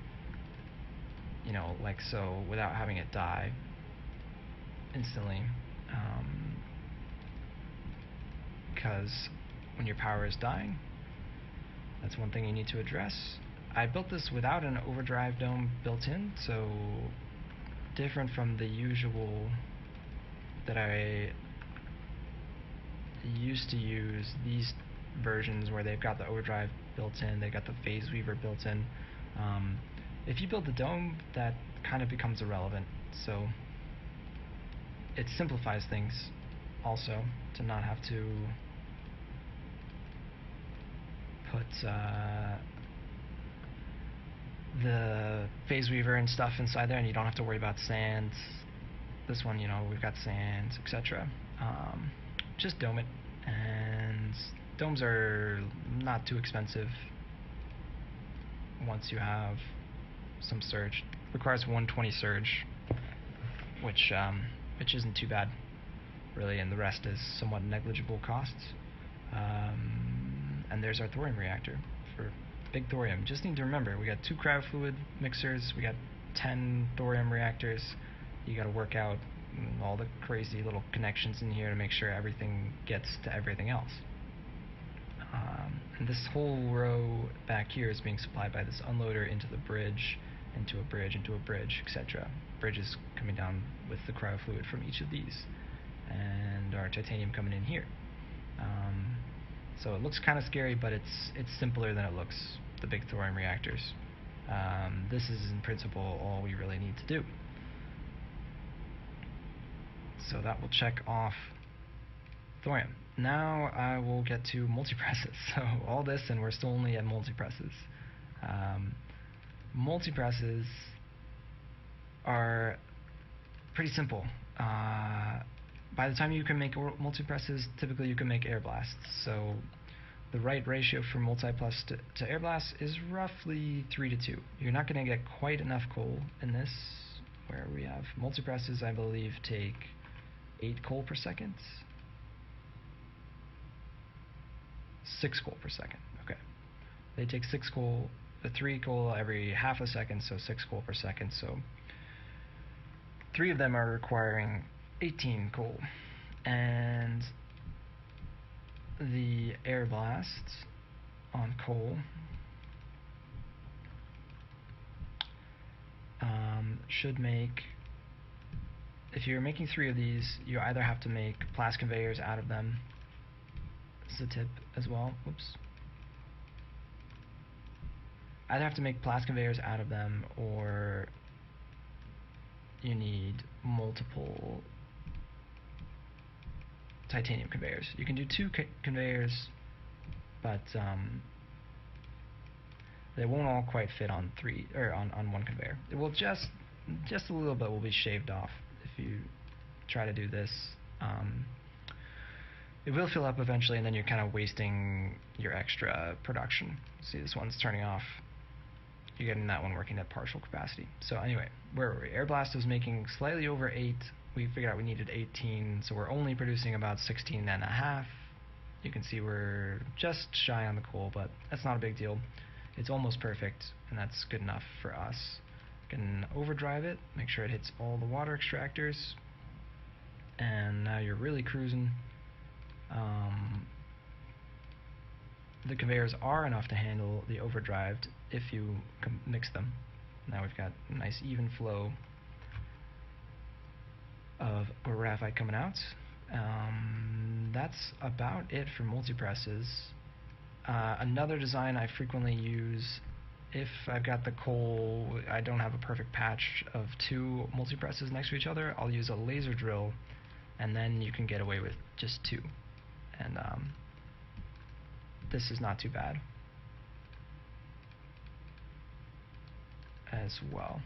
you know, like so, without having it die instantly. Because when your power is dying, that's one thing you need to address. I built this without an overdrive dome built in, so different from the usual that I used to use. These versions where they've got the overdrive built in, they've got the phase weaver built in. If you build the dome, that kind of becomes irrelevant, so it simplifies things also to not have to put the phase weaver and stuff inside there, and you don't have to worry about sand. This one, you know, we've got sand, etc. Just dome it, and domes are not too expensive once you have some surge. Requires 120 surge, which isn't too bad, really, and the rest is somewhat negligible costs. And there's our thorium reactor for big thorium. Just need to remember, we got 2 cryo fluid mixers, we got 10 thorium reactors. You got to work out all the crazy little connections in here to make sure everything gets to everything else. And this whole row back here is being supplied by this unloader into the bridge, into a bridge, into a bridge, etc. Bridges coming down with the cryo fluid from each of these, and our titanium coming in here. So it looks kind of scary, but it's simpler than it looks, the big thorium reactors. This is in principle all we really need to do. So that will check off thorium. Now I will get to multipresses. So all this, and we're still only at multipresses. Multipresses are pretty simple. By the time you can make multipresses, typically you can make air blasts. So the right ratio for multiplus to air blast is roughly 3:2. You're not going to get quite enough coal in this, where we have multipresses, I believe, take 8 coal per second. 6 coal per second. Okay. They take 6 coal, 3 coal every half a second, so 6 coal per second. So 3 of them are requiring 18 coal, and the air blast on coal should make, if you're making 3 of these, you either have to make blast conveyors out of them. This is a tip as well. Whoops. Either have to make blast conveyors out of them, or you need multiple titanium conveyors. You can do 2 conveyors, but they won't all quite fit on 3 or on 1 conveyor. It will just a little bit will be shaved off if you try to do this. It will fill up eventually, and then you're kind of wasting your extra production. See, this one's turning off. You're getting that one working at partial capacity. So anyway, where were we? Air blast was making slightly over 8. We figured out we needed 18, so we're only producing about 16.5. You can see we're just shy on the coal, but that's not a big deal. It's almost perfect, and that's good enough for us. Can overdrive it, make sure it hits all the water extractors, and now you're really cruising. The conveyors are enough to handle the overdrive if you mix them. Now we've got a nice even flow of graphite coming out. That's about it for multipresses. Another design I frequently use, if I've got the coal, I don't have a perfect patch of 2 multipresses next to each other, I'll use a laser drill, and then you can get away with just 2. And this is not too bad as well.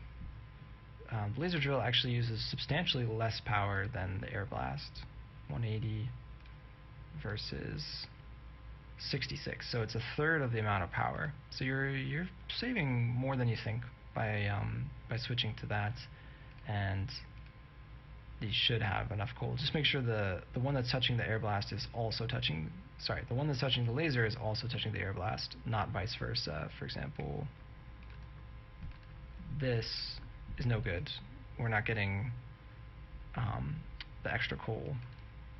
The laser drill actually uses substantially less power than the air blast, 180 versus 66, so it's a third of the amount of power. So you're saving more than you think by switching to that, and these should have enough coal. Just make sure the one that's touching the air blast is also touching, sorry, the one that's touching the laser is also touching the air blast, not vice versa. For example, this is no good. We're not getting the extra coal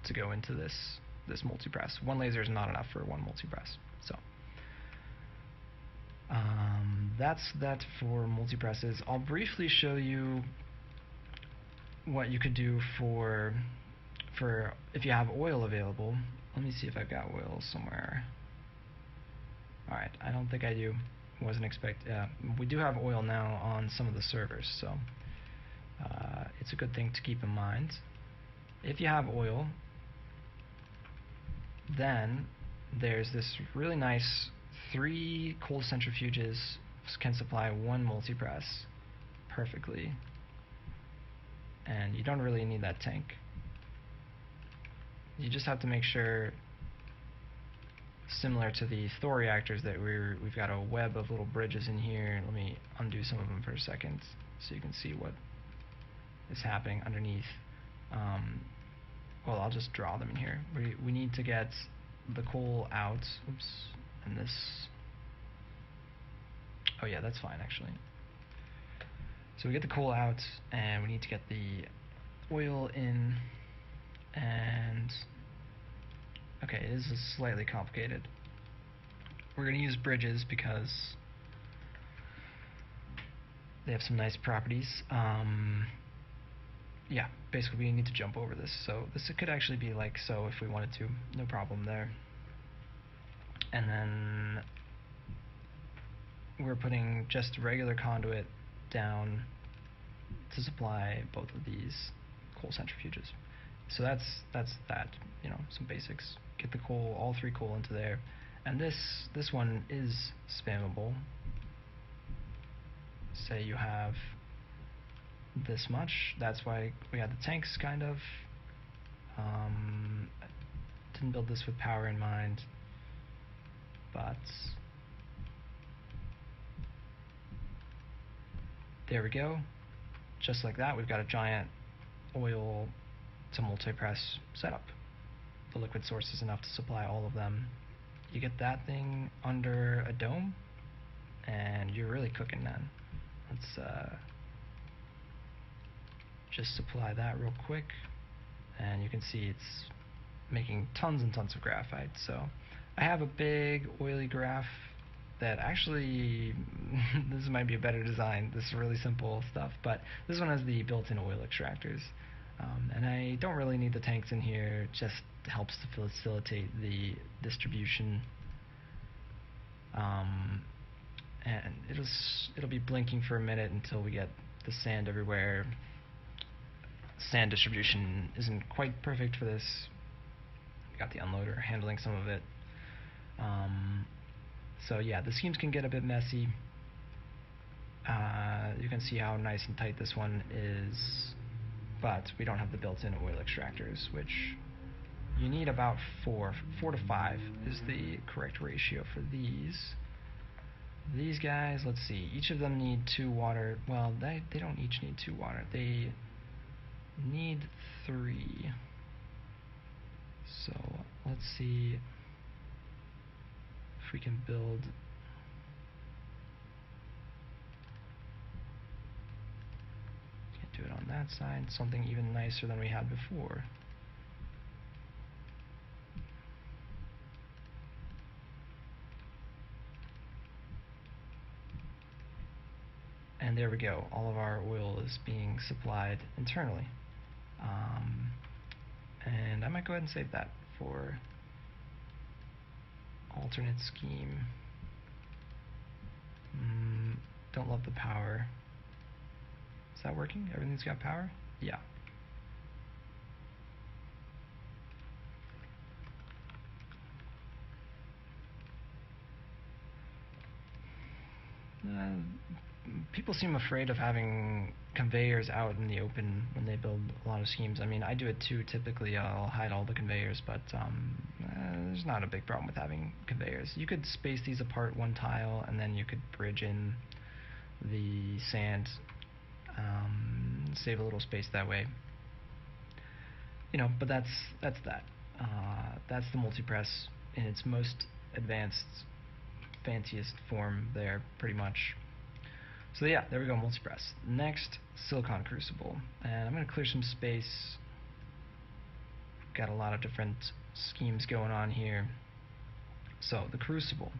to go into this multipress. 1 laser is not enough for 1 multipress. So that's that for multipresses. I'll briefly show you what you could do for if you have oil available. Let me see if I've got oil somewhere. Alright, I don't think I do. Wasn't we do have oil now on some of the servers, so it's a good thing to keep in mind. If you have oil, then there's this really nice 3 cold centrifuges can supply one multipress perfectly, and you don't really need that tank. You just have to make sure, similar to the Thor reactors, that we've got a web of little bridges in here. Let me undo some of them for a second so you can see what is happening underneath. Well, I'll just draw them in here. We need to get the coal out. Oops, and this. Oh yeah, that's fine actually. So we get the coal out, and we need to get the oil in, and okay, it is slightly complicated. We're going to use bridges because they have some nice properties. Yeah, basically we need to jump over this. So this could actually be like so if we wanted to, no problem there. And then we're putting just regular conduit down to supply both of these coal centrifuges. So that's that, you know, some basics. Get the coal, all three coal into there. And this one is spammable. Say you have this much, that's why we had the tanks kind of. Didn't build this with power in mind, but there we go. Just like that, we've got a giant oil to multipress setup. The liquid source is enough to supply all of them. You get that thing under a dome, and you're really cooking, man. Let's just supply that real quick, and you can see it's making tons and tons of graphite. So I have a big oily graph that actually this might be a better design. This is really simple stuff, but this one has the built-in oil extractors, and I don't really need the tanks in here. It just helps to facilitate the distribution, and it'll be blinking for a minute until we get the sand everywhere. Sand distribution isn't quite perfect for this. We got the unloader handling some of it. So yeah, the schemes can get a bit messy. You can see how nice and tight this one is, but we don't have the built-in oil extractors, which you need about 4 to 5 is the correct ratio for these. These guys, let's see, each of them need 2 water. Well, they don't each need 2 water. They need 3. So let's see if we can build. Can't do it on that side. Something even nicer than we had before. And there we go. All of our oil is being supplied internally. And I might go ahead and save that for alternate scheme. Don't love the power. Is that working? Everything's got power? Yeah. People seem afraid of having conveyors out in the open when they build a lot of schemes. I mean, I do it too. Typically, I'll hide all the conveyors, but there's not a big problem with having conveyors. You could space these apart one tile, and then you could bridge in the sand, save a little space that way. You know, but that's that. That's the multipress in its most advanced, fanciest form there, pretty much. So yeah, there we go, multipress. Next, silicon crucible, and I'm going to clear some space. Got a lot of different schemes going on here. So the crucible,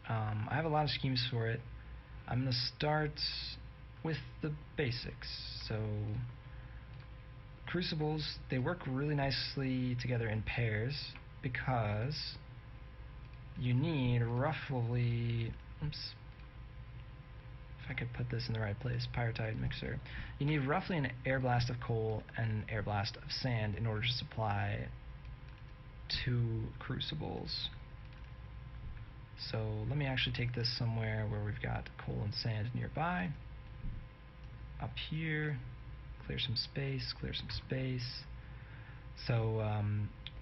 I have a lot of schemes for it. I'm going to start with the basics. So crucibles, they work really nicely together in pairs because you need roughly, oops, if I could put this in the right place, pyrrhotite mixer. You need roughly an air blast of coal and an air blast of sand in order to supply 2 crucibles. So let me actually take this somewhere where we've got coal and sand nearby. Up here, clear some space, clear some space. So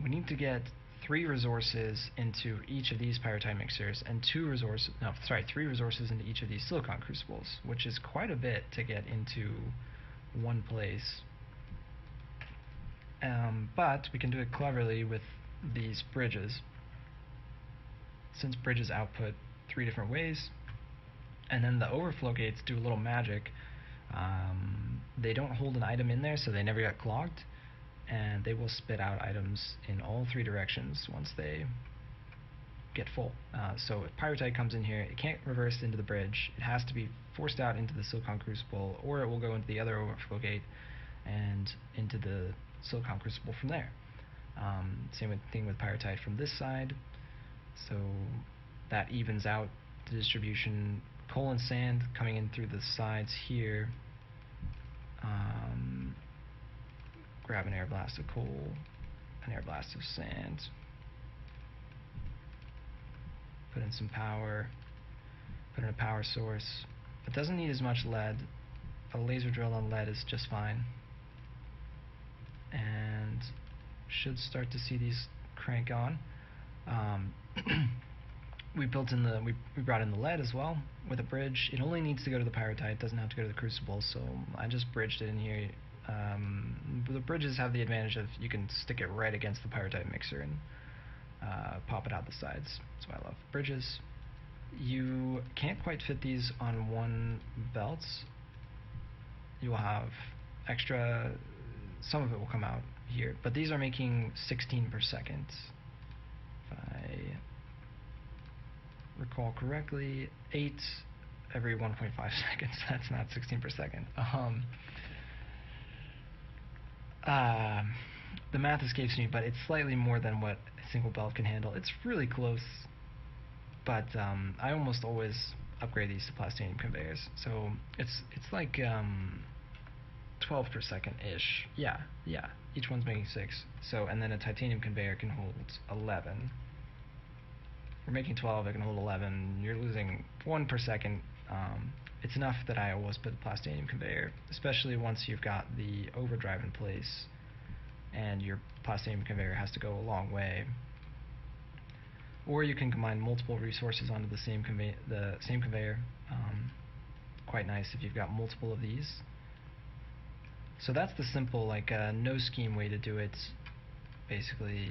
we need to get 3 resources into each of these pyrite mixers and 3 resources into each of these silicon crucibles, which is quite a bit to get into one place. But we can do it cleverly with these bridges. Since bridges output 3 different ways, and then the overflow gates do a little magic. They don't hold an item in there, so they never get clogged, and they will spit out items in all 3 directions once they get full. So if pyrite comes in here, it can't reverse into the bridge. It has to be forced out into the silicon crucible, or it will go into the other overflow gate and into the silicon crucible from there. Same thing with pyrite from this side. So that evens out the distribution. Coal and sand coming in through the sides here. Grab an air blast of coal, an air blast of sand. Put in some power. Put in a power source. It doesn't need as much lead. A laser drill on lead is just fine. And should start to see these crank on. We brought in the lead as well with a bridge. It only needs to go to the pyrite, it doesn't have to go to the crucible, so I just bridged it in here. The bridges have the advantage of you can stick it right against the pyrite mixer and pop it out the sides. So I love bridges. You can't quite fit these on one belt. You will have extra, some of it will come out here, but these are making 16 per second. If I recall correctly, 8 every 1.5 seconds. That's not 16 per second. The math escapes me, but it's slightly more than what a single belt can handle. It's really close, but I almost always upgrade these to Plastanium conveyors. So it's like 12 per second ish. Yeah. Each one's making 6. So, and then a titanium conveyor can hold 11. We're making 12, it can hold 11. You're losing 1 per second. It's enough that I always put the Plastanium conveyor, especially once you've got the overdrive in place and your Plastanium conveyor has to go a long way. Or you can combine multiple resources onto the same conveyor. Quite nice if you've got multiple of these. So that's the simple, like no scheme way to do it. Basically,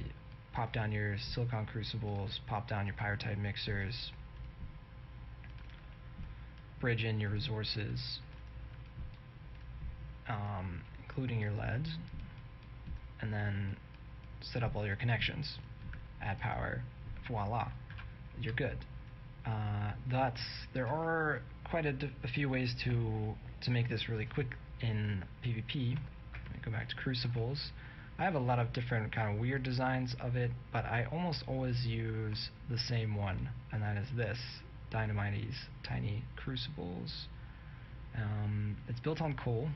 pop down your silicon crucibles, pop down your pyrite mixers, bridge in your resources, including your lead, and then set up all your connections, add power, voila, you're good. There are quite a few ways to make this really quick in PvP. Let me go back to Crucibles. I have a lot of different kind of weird designs of it, but I almost always use the same one, and that is this, Dynamity's Tiny Crucibles. It's built on coal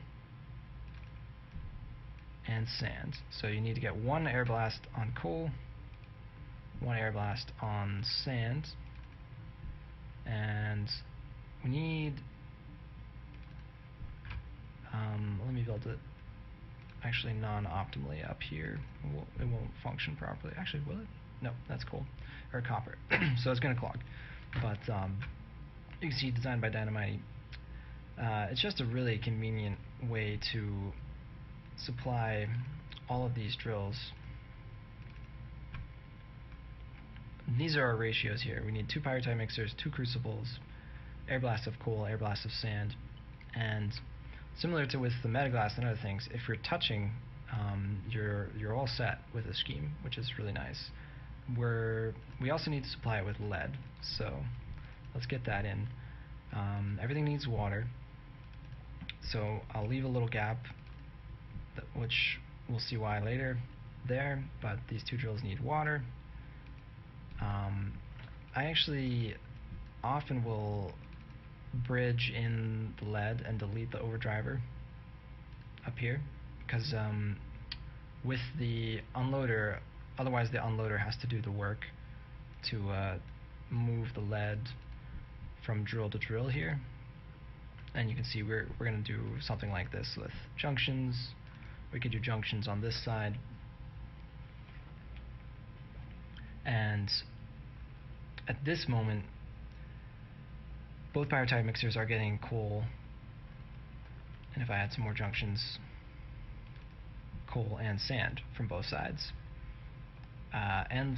and sand, so you need to get 1 air blast on coal, 1 air blast on sand, and we need, let me build it actually non-optimally up here. It won't function properly. Actually, will it? No, that's coal, or copper. So it's going to clog. But you can see designed by Dynamite. It's just a really convenient way to supply all of these drills. These are our ratios here. We need 2 pyrite mixers, 2 crucibles, air blast of coal, air blast of sand, and similar to with the Metaglass and other things, if you're touching, you're all set with a scheme, which is really nice. We also need to supply it with lead, so let's get that in. Everything needs water, so I'll leave a little gap, which we'll see why later there, but these 2 drills need water. I actually often will bridge in the lead and delete the overdriver up here, because with the unloader, otherwise the unloader has to do the work to move the lead from drill to drill here, and you can see we're going to do something like this with junctions. We could do junctions on this side, and at this moment both pyrrhotite mixers are getting coal, and if I add some more junctions, coal and sand from both sides, and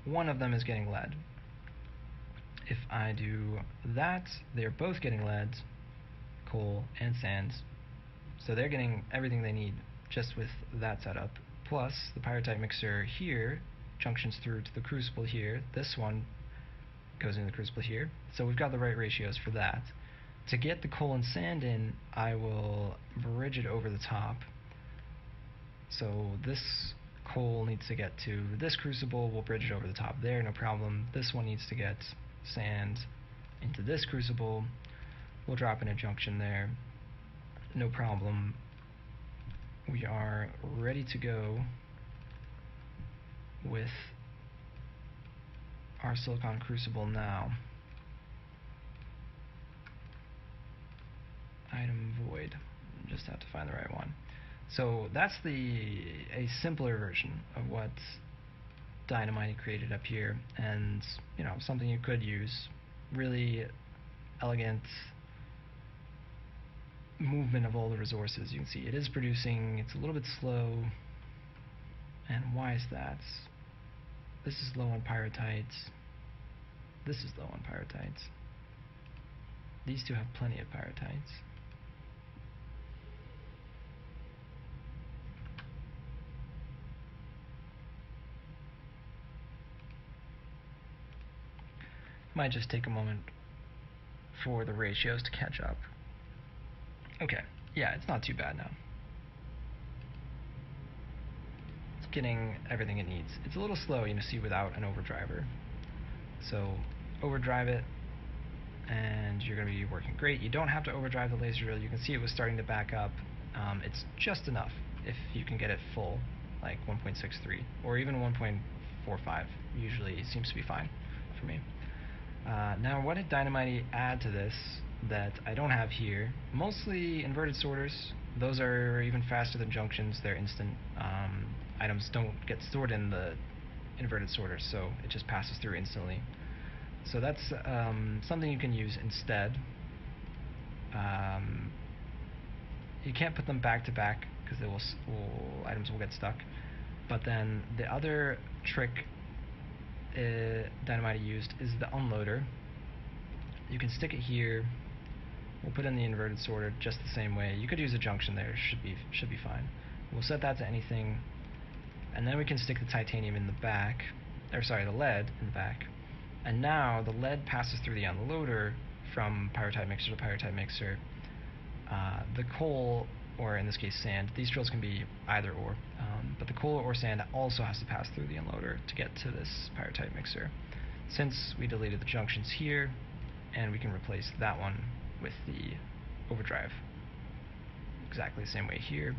one of them is getting lead. If I do that, they're both getting lead, coal, and sand, so they're getting everything they need just with that setup. Plus the pyrrhotite mixer here junctions through to the crucible here. This one goes into the crucible here, so we've got the right ratios for that. To get the coal and sand in, I will bridge it over the top. So this coal needs to get to this crucible, we'll bridge it over the top there, no problem. This one needs to get sand into this crucible, we'll drop in a junction there, no problem. We are ready to go with our silicon crucible now. Item void, just have to find the right one. So that's a simpler version of what Dynamite created up here, and you know, something you could use. Really elegant movement of all the resources. You can see it is producing, it's a little bit slow, and why is that? This is low on pyrotites, this is low on pyrotites, these two have plenty of pyrotites. Might just take a moment for the ratios to catch up. Okay, yeah, it's not too bad now. It's getting everything it needs. It's a little slow, you know, see, without an overdriver. So overdrive it, and you're going to be working great. You don't have to overdrive the laser drill. You can see it was starting to back up. It's just enough if you can get it full, like 1.63 or even 1.45. Usually seems to be fine for me. Now, what did Dynamite add to this that I don't have here? Mostly inverted sorters. Those are even faster than junctions. They're instant. Items don't get stored in the inverted sorters, so it just passes through instantly. So that's something you can use instead. You can't put them back to back because items will get stuck. But then the other trick Dynamite used is the unloader. You can stick it here. We'll put in the inverted sorter just the same way. You could use a junction there. Should be fine. We'll set that to anything, and then we can stick the titanium in the back, or sorry, the lead in the back. And now the lead passes through the unloader from pyrrhotite mixer to pyrrhotite mixer. The coal, or in this case sand, these drills can be either or, but the coal or sand also has to pass through the unloader to get to this pyrrhotite mixer. Since we deleted the junctions here, and we can replace that one with the overdrive exactly the same way here.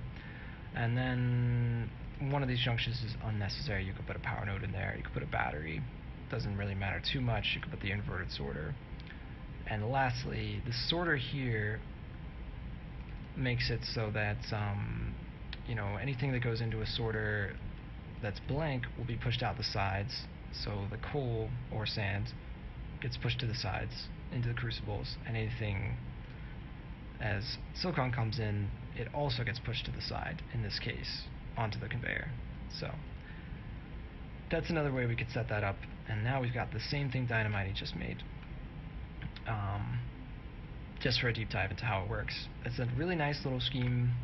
And then one of these junctions is unnecessary. You could put a power node in there, you could put a battery, doesn't really matter too much. You could put the inverted sorter. And lastly, the sorter here makes it so that you know, anything that goes into a sorter that's blank will be pushed out the sides, so the coal or sand gets pushed to the sides into the crucibles, and anything as silicon comes in, it also gets pushed to the side, in this case onto the conveyor. So that's another way we could set that up, and now we've got the same thing Dynamite just made. Just for a deep dive into how it works. It's a really nice little scheme,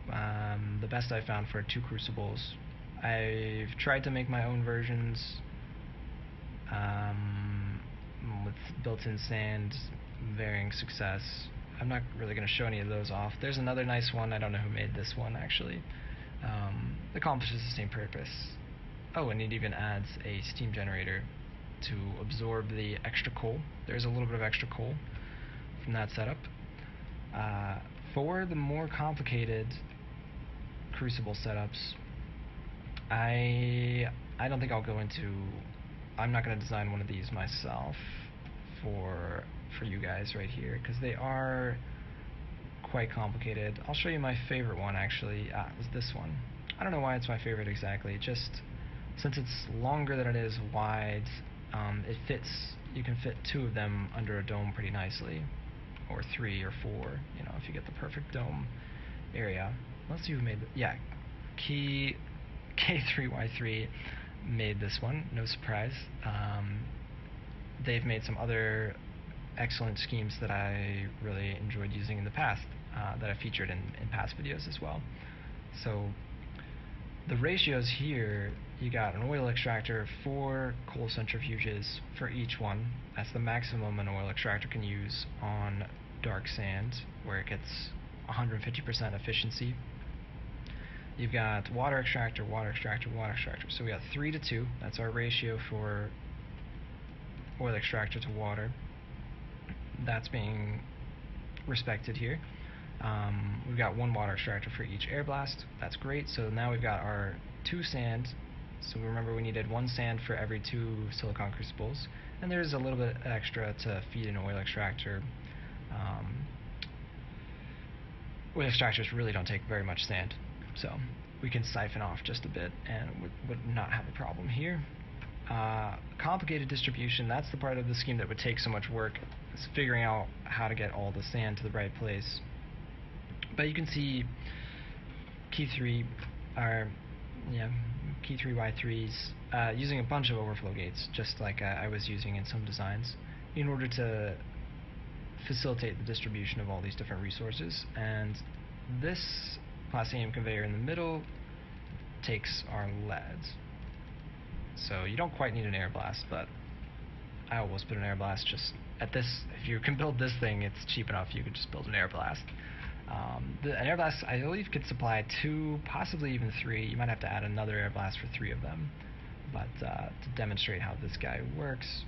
the best I've found for 2 crucibles. I've tried to make my own versions with built-in sand, varying success. I'm not really going to show any of those off. There's another nice one. I don't know who made this one actually. It accomplishes the same purpose. Oh, and it even adds a steam generator to absorb the extra coal. There's a little bit of extra coal from that setup. For the more complicated crucible setups, I don't think I'll go into I'm not going to design one of these myself for you guys right here, because they are quite complicated. I'll show you my favorite one actually. Is this one. I don't know why it's my favorite exactly. Just since it's longer than it is wide, it fits. You can fit 2 of them under a dome pretty nicely, or 3 or 4. You know, if you get the perfect dome area. Let's see who made. Yeah, K3Y3 made this one. No surprise. They've made some other excellent schemes that I really enjoyed using in the past, that I've featured in past videos as well. So the ratios here, you got an oil extractor, 4 coal centrifuges for each one. That's the maximum an oil extractor can use on dark sand, where it gets 150% efficiency. You've got water extractor, water extractor, water extractor. So we got 3 to 2. That's our ratio for oil extractor to water. That's being respected here. We've got 1 water extractor for each air blast. That's great. So now we've got our 2 sand. So remember, we needed 1 sand for every 2 silicon crucibles, and there's a little bit extra to feed an oil extractor. Oil extractors really don't take very much sand, so we can siphon off just a bit and would not have a problem here. Complicated distribution, that's the part of the scheme that would take so much work. It's figuring out how to get all the sand to the right place. But you can see K3Y3's using a bunch of overflow gates, just like I was using in some designs, in order to facilitate the distribution of all these different resources. And this Plastanium conveyor in the middle takes our lead. So you don't quite need an air blast, but I always put an air blast just at this. If you can build this thing, it's cheap enough, you could just build an air blast. An air blast, I believe, could supply 2, possibly even 3. You might have to add another air blast for 3 of them. But to demonstrate how this guy works,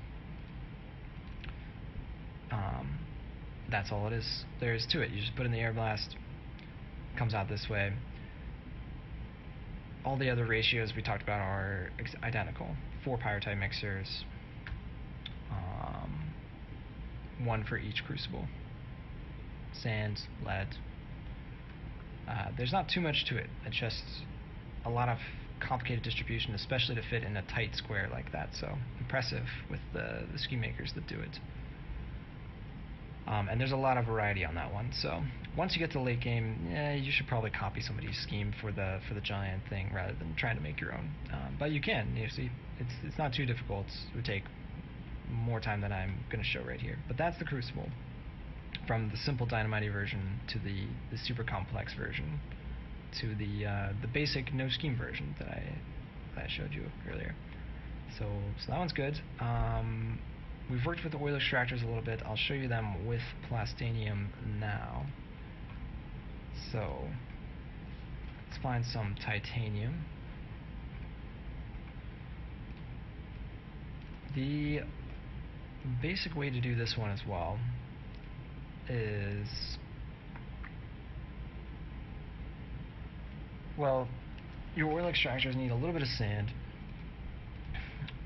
that's all it is. There is to it. You just put in the air blast, comes out this way. All the other ratios we talked about are identical. 4 pyrite mixers, 1 for each crucible. Sand, lead. There's not too much to it. It's just a lot of complicated distribution, especially to fit in a tight square like that. So impressive with the scheme makers that do it. And there's a lot of variety on that one. So once you get to late game, you should probably copy somebody's scheme for the giant thing rather than trying to make your own. But you can. You see, it's not too difficult. It would take more time than I'm going to show right here. But that's the Crucible, from the simple dynamite version to the super complex version to the basic no scheme version that I showed you earlier. So that one's good. We've worked with the oil extractors a little bit. I'll show you them with Plastanium now. So let's find some titanium. The basic way to do this one as well is, well, your oil extractors need a little bit of sand.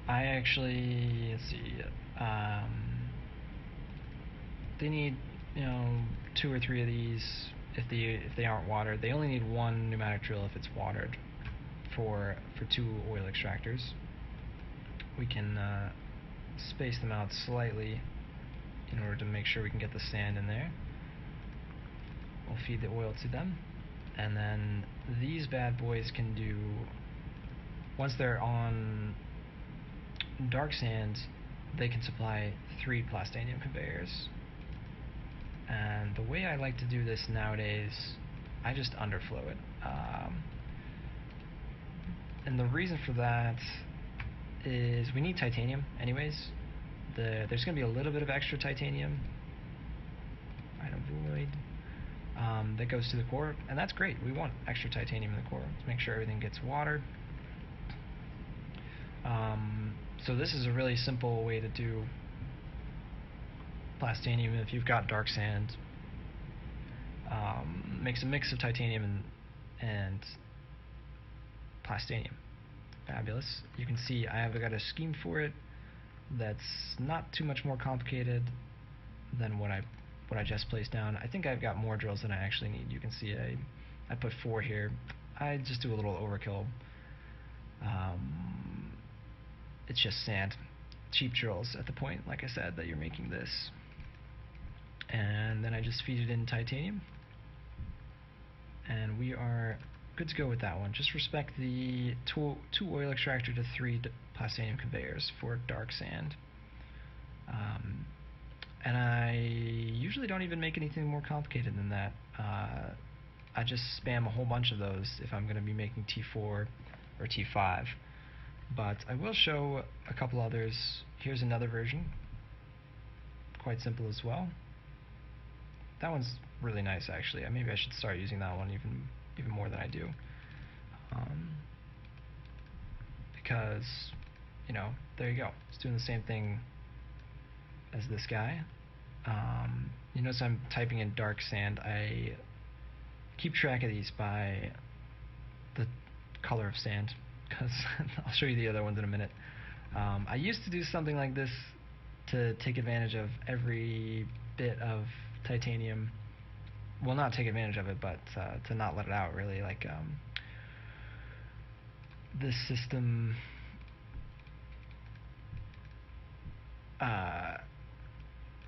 I actually, let's see, they need, 2 or 3 of these if they aren't watered. They only need 1 pneumatic drill if it's watered for 2 oil extractors. We can space them out slightly in order to make sure we can get the sand in there. We'll feed the oil to them, and then these bad boys can do, once they're on dark sand, they can supply 3 Plastanium conveyors. And the way I like to do this nowadays, I just underflow it. And the reason for that is we need titanium anyways. There's going to be a little bit of extra titanium, item void, that goes to the core, and that's great. We want extra titanium in the core to make sure everything gets watered. So this is a really simple way to do Plastanium if you've got dark sand. Makes a mix of titanium and Plastanium. Fabulous. You can see I have got a scheme for it. that's not too much more complicated than what I just placed down. I think I've got more drills than I actually need. You can see I put 4 here. I just do a little overkill. It's just sand, cheap drills at the point, like I said, that you're making this. And then I just feed it in titanium, and we are good to go with that one. Just respect the 2 oil extractor to 3 Plastanium conveyors for dark sand. And I usually don't even make anything more complicated than that. I just spam a whole bunch of those if I'm going to be making T4 or T5. But I will show a couple others. Here's another version. Quite simple as well. That one's really nice, actually. Maybe I should start using that one even more than I do. Because, you know, there you go. It's doing the same thing as this guy. You notice I'm typing in dark sand. I keep track of these by the color of sand, because I'll show you the other ones in a minute. I used to do something like this to take advantage of every bit of titanium. Well, not take advantage of it, but to not let it out, really. Like, this system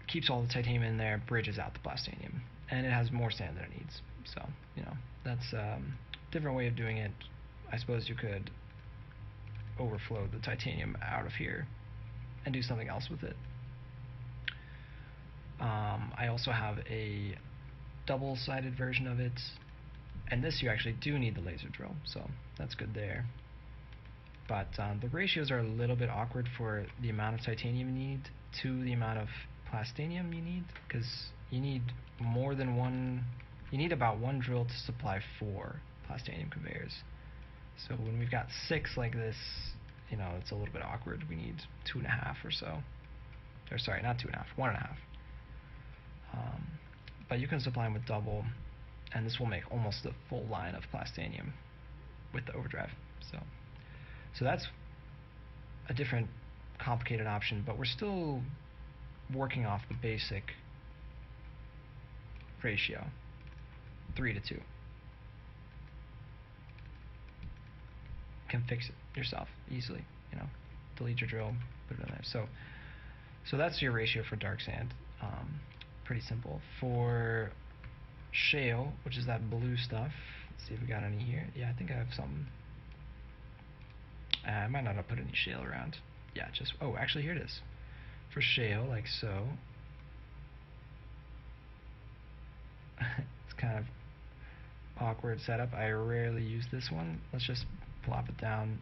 keeps all the titanium in there, bridges out the plastanium, and it has more sand than it needs. So, you know, that's a different way of doing it. I suppose you could overflow the titanium out of here and do something else with it. I also have a double-sided version of it, and this you actually do need the laser drill, so that's good there. But the ratios are a little bit awkward for the amount of titanium you need to the amount of plastanium you need, because you need more than one. You need about 1 drill to supply 4 plastanium conveyors. So when we've got 6 like this, you know, it's a little bit awkward. We need 2.5 or so. Or sorry, not 2.5, 1.5. But you can supply them with double, and this will make almost a full line of plastanium with the overdrive. So that's a different complicated option, but we're still working off the basic ratio, 3:2. You can fix it yourself easily, you know, delete your drill, put it in there. So that's your ratio for dark sand. Pretty simple. For shale, which is that blue stuff, let's see if we got any here. Yeah, I think I have some. I might not have put any shale around. Yeah, just, oh, actually here it is. For shale, like so. It's kind of awkward setup. I rarely use this one. Let's just plop it down,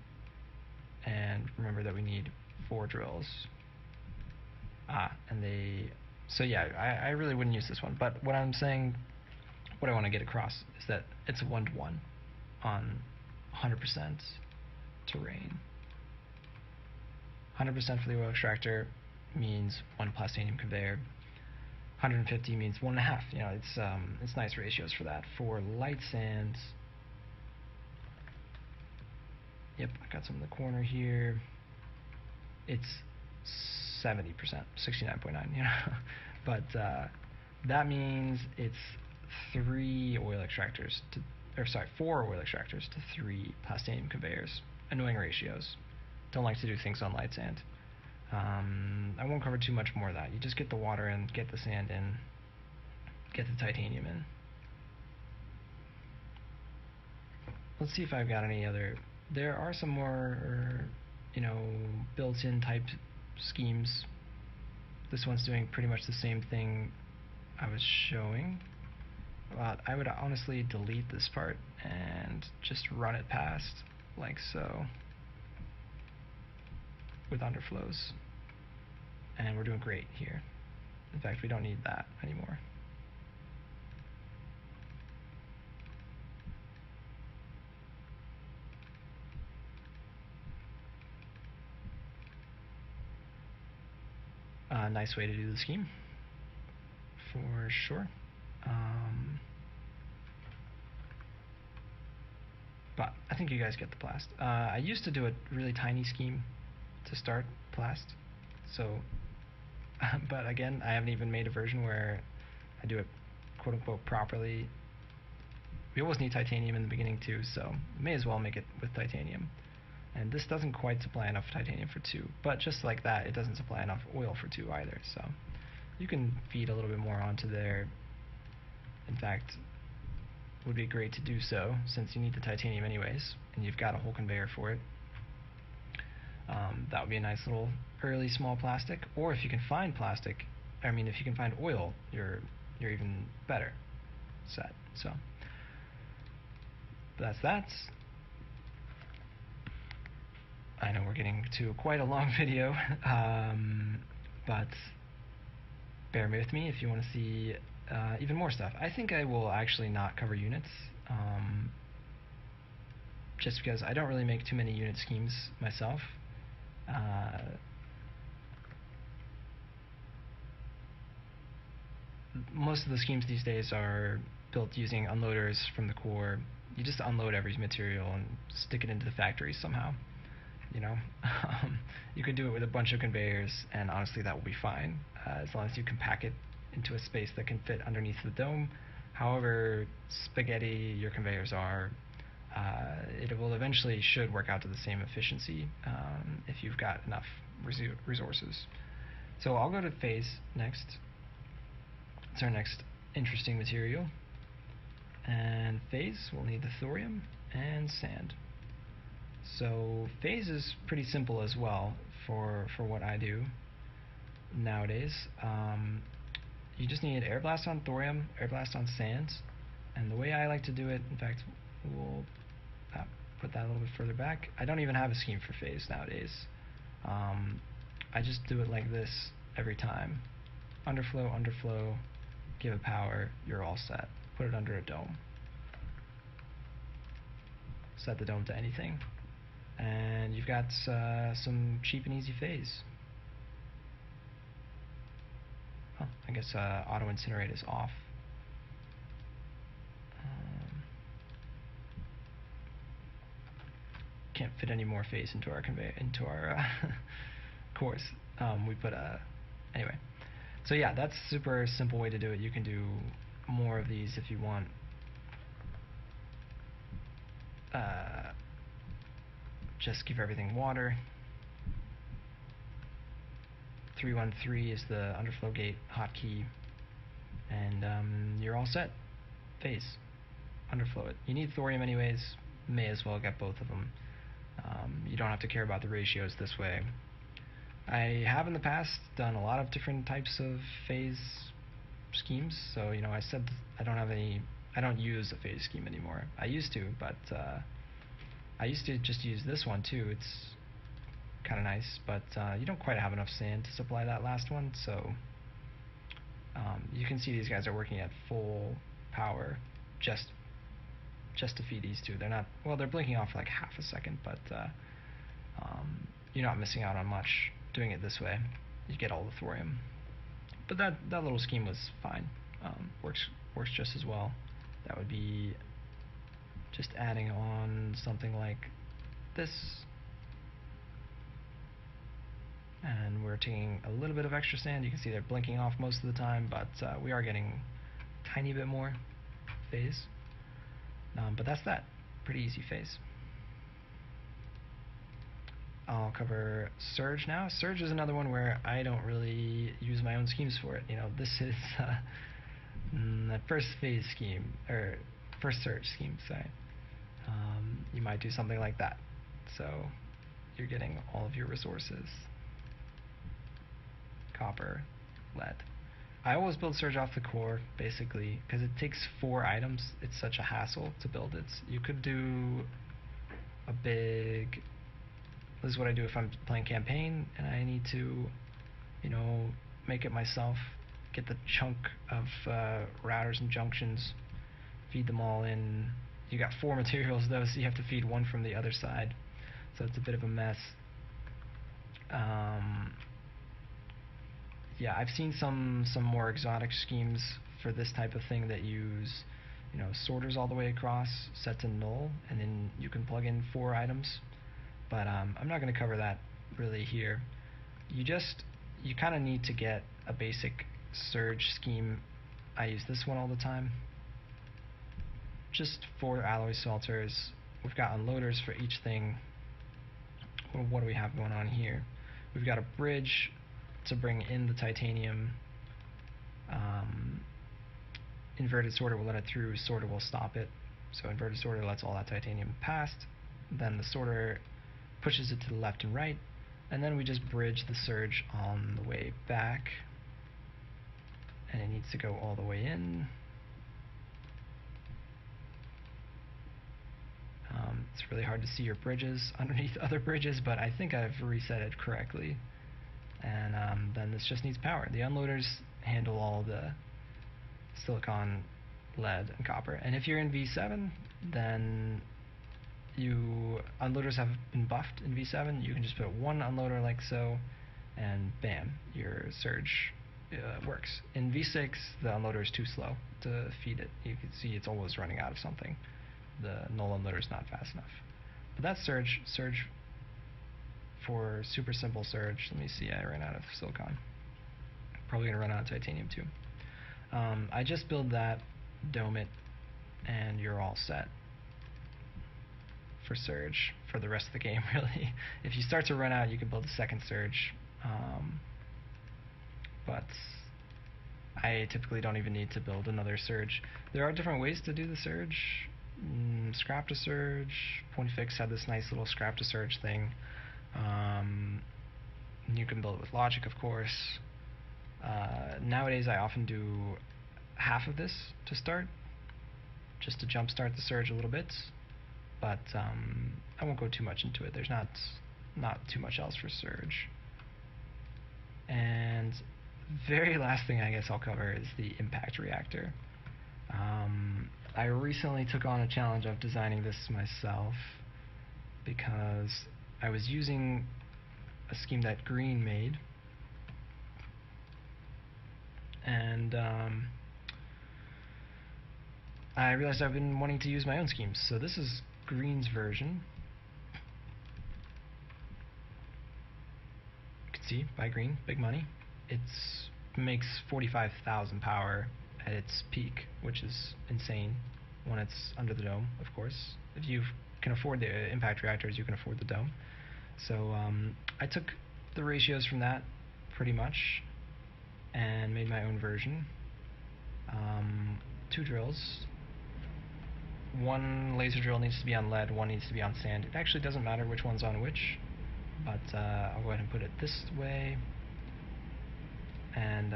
and remember that we need 4 drills. And so yeah, I really wouldn't use this one, but what I'm saying, what I want to get across is that it's a 1-to-1 on 100% terrain. 100% for the oil extractor means 1 plastanium conveyor. 150 means 1.5. You know, it's nice ratios for that. For light sands, yep, I got some in the corner here. It's 70%, 69.9. You know, but that means it's 4 oil extractors to 3 plastanium conveyors. Annoying ratios. Don't like to do things on light sand. I won't cover too much more of that. You just get the water in, get the sand in, get the titanium in. Let's see if I've got any other. There are some more, you know, built-in type schemes. This one's doing pretty much the same thing I was showing. But I would honestly delete this part and just run it past like so with underflows, and we're doing great here. In fact, we don't need that anymore. Nice way to do the scheme, for sure. But I think you guys get the plast. I used to do a really tiny scheme to start plast, So, but again, I haven't even made a version where I do it quote-unquote properly. We always need titanium in the beginning too, so may as well make it with titanium. And this doesn't quite supply enough titanium for 2, but just like that, it doesn't supply enough oil for 2 either, so you can feed a little bit more onto there. In fact, it would be great to do so, since you need the titanium anyways, and you've got a whole conveyor for it. That would be a nice little early small plastic, or if you can find plastic, if you can find oil, you're even better set. So that's that. I know we're getting to quite a long video, but bear with me if you want to see even more stuff. I think I will actually not cover units, just because I don't really make too many unit schemes myself. Most of the schemes these days are built using unloaders from the core. You just unload every material and stick it into the factory somehow. You could do it with a bunch of conveyors, and honestly that will be fine, as long as you can pack it into a space that can fit underneath the dome. However spaghetti your conveyors are, it will eventually should work out to the same efficiency if you've got enough resources. So I'll go to phase next. It's our next interesting material. And phase, we'll need the thorium and sand. So phase is pretty simple as well for what I do nowadays. You just need air blast on thorium, air blast on sand, and the way I like to do it, in fact, we'll put that a little bit further back. I don't even have a scheme for phase nowadays. I just do it like this every time. Underflow, underflow, give it power, you're all set. Put it under a dome. Set the dome to anything. And you've got some cheap and easy phase. Oh, I guess auto incinerate is off. Can't fit any more phase into our course. We put anyway. So yeah, that's a super simple way to do it. You can do more of these if you want. Just give everything water. 313 is the underflow gate hotkey, and you're all set. Phase, underflow it. You need thorium anyways. May as well get both of them. You don't have to care about the ratios this way. I have in the past done a lot of different types of phase schemes. So I said I don't use a phase scheme anymore. I used to, but I used to just use this one too. It's kind of nice, but you don't quite have enough sand to supply that last one, so you can see these guys are working at full power just to feed these two. They're not, well, they're blinking off for like half a second, but you're not missing out on much doing it this way. You get all the thorium. But that little scheme was fine. Works just as well. That would be just adding on something like this. And we're taking a little bit of extra sand. You can see they're blinking off most of the time, but we are getting a tiny bit more phase. But that's that. Pretty easy phase. I'll cover surge now. Surge is another one where I don't really use my own schemes for it. This is the first phase scheme, or first surge scheme, sorry. You might do something like that. So you're getting all of your resources. Copper, lead. I always build surge off the core, basically, because it takes 4 items. It's such a hassle to build it. You could do a big... This is what I do if I'm playing campaign and I need to, make it myself. Get the chunk of routers and junctions, feed them all in. You got 4 materials though, so you have to feed one from the other side. So it's a bit of a mess. Yeah, I've seen some more exotic schemes for this type of thing that use, sorters all the way across, set to null, and then you can plug in 4 items. But I'm not going to cover that really here. You just you kind of need to get a basic surge scheme. I use this one all the time. Just 4 alloy smelters. We've got unloaders for each thing. Well, what do we have going on here? We've got a bridge to bring in the titanium. Inverted sorter will let it through, sorter will stop it. So inverted sorter lets all that titanium past. Then the sorter pushes it to the left and right. And then we just bridge the surge on the way back. And it needs to go all the way in. It's really hard to see your bridges underneath other bridges, but I think I've reset it correctly. And then this just needs power. The unloaders handle all the silicon, lead, and copper. And if you're in V7, then unloaders have been buffed in V7. You can just put one unloader like so, and bam, your surge works. In V6, the unloader is too slow to feed it. You can see it's always running out of something. The null unloader is not fast enough. But that's surge for super simple surge. Let me see, I ran out of silicon. Probably gonna run out of titanium too. I just build that, dome it, and you're all set for surge for the rest of the game, really. If you start to run out, you can build a second surge. But I typically don't even need to build another surge. There are different ways to do the surge. Scrap to surge. Pontifex had this nice little scrap to surge thing. You can build it with logic, of course. Nowadays I often do half of this to start, just to jumpstart the surge a little bit, but I won't go too much into it. There's not too much else for surge. And very last thing I guess I'll cover is the impact reactor. I recently took on a challenge of designing this myself because I was using a scheme that Green made, and I realized I've been wanting to use my own schemes. So this is Green's version. You can see, by Green, big money. It makes 45,000 power at its peak, which is insane when it's under the dome, of course. If you can afford the impact reactors, you can afford the dome. So I took the ratios from that pretty much and made my own version. 2 drills. One laser drill needs to be on lead, one needs to be on sand. It actually doesn't matter which one's on which, but I'll go ahead and put it this way, and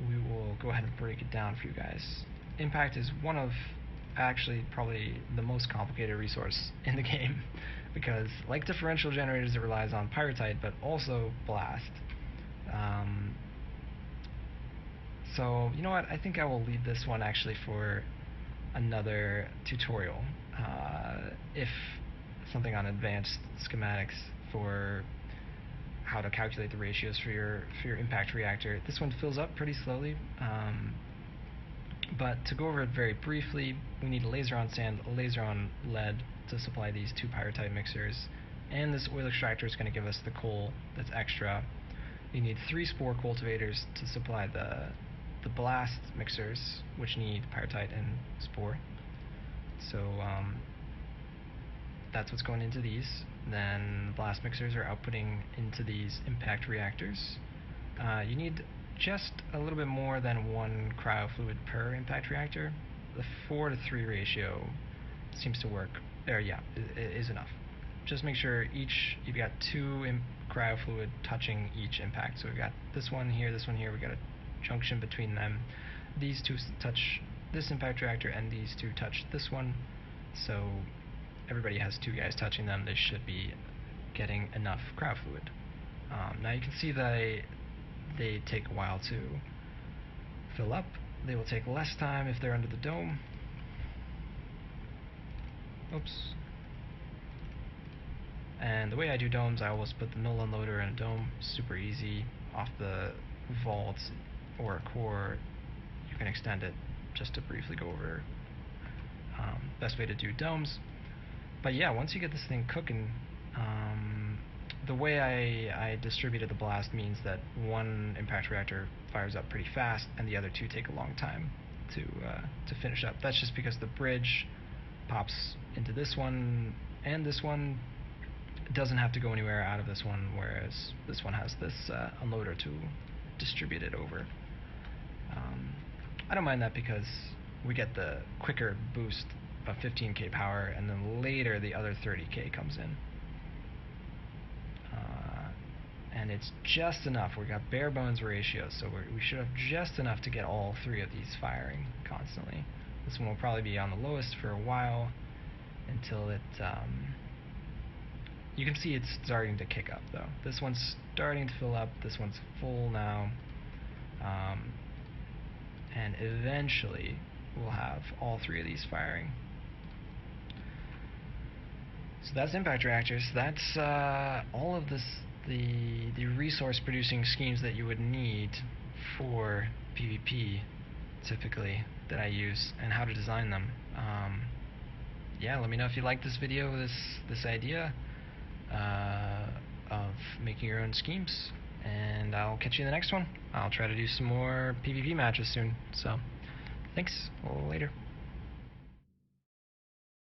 we will go ahead and break it down for you guys. Impact is one of, actually, probably the most complicated resource in the game, because like differential generators, it relies on pyrite, but also blast. So, you know what, I think I will leave this one actually for another tutorial. If something on advanced schematics for how to calculate the ratios for your impact reactor. This one fills up pretty slowly, but to go over it very briefly, we need a laser on sand, a laser on lead to supply these 2 pyrite mixers, and this oil extractor is going to give us the coal that's extra. You need 3 spore cultivators to supply the blast mixers, which need pyrite and spore. So that's what's going into these. Then the blast mixers are outputting into these impact reactors. You need just a little bit more than 1 cryo fluid per impact reactor. The 4 to 3 ratio seems to work. There, yeah, is enough. Just make sure you've got 2 cryo fluid touching each impact. So we've got this one here, we've got a junction between them. These 2 touch this impact reactor, and these 2 touch this one. So everybody has 2 guys touching them. They should be getting enough cryo fluid. Now you can see that they take a while to fill up. They will take less time if they're under the dome. Oops. And the way I do domes, I always put the null unloader in a dome. Super easy. Off the vault or a core, you can extend it. Just to briefly go over best way to do domes. But yeah, once you get this thing cooking, the way I distributed the blast means that one impact reactor fires up pretty fast, and the other two take a long time to finish up. That's just because the bridge pops into this one, and this one doesn't have to go anywhere out of this one, whereas this one has this unloader to distribute it over. I don't mind that because we get the quicker boost of 15k power, and then later the other 30k comes in. And it's just enough. We got bare bones ratios, so we should have just enough to get all three of these firing constantly. This one will probably be on the lowest for a while until it you can see it's starting to kick up though. This one's starting to fill up, this one's full now, and eventually we'll have all three of these firing. So that's impact reactors. That's all of this, the resource producing schemes that you would need for PvP typically that I use, and how to design them. Yeah, let me know if you like this video, this idea of making your own schemes, and I'll catch you in the next one. I'll try to do some more PvP matches soon. So thanks, later.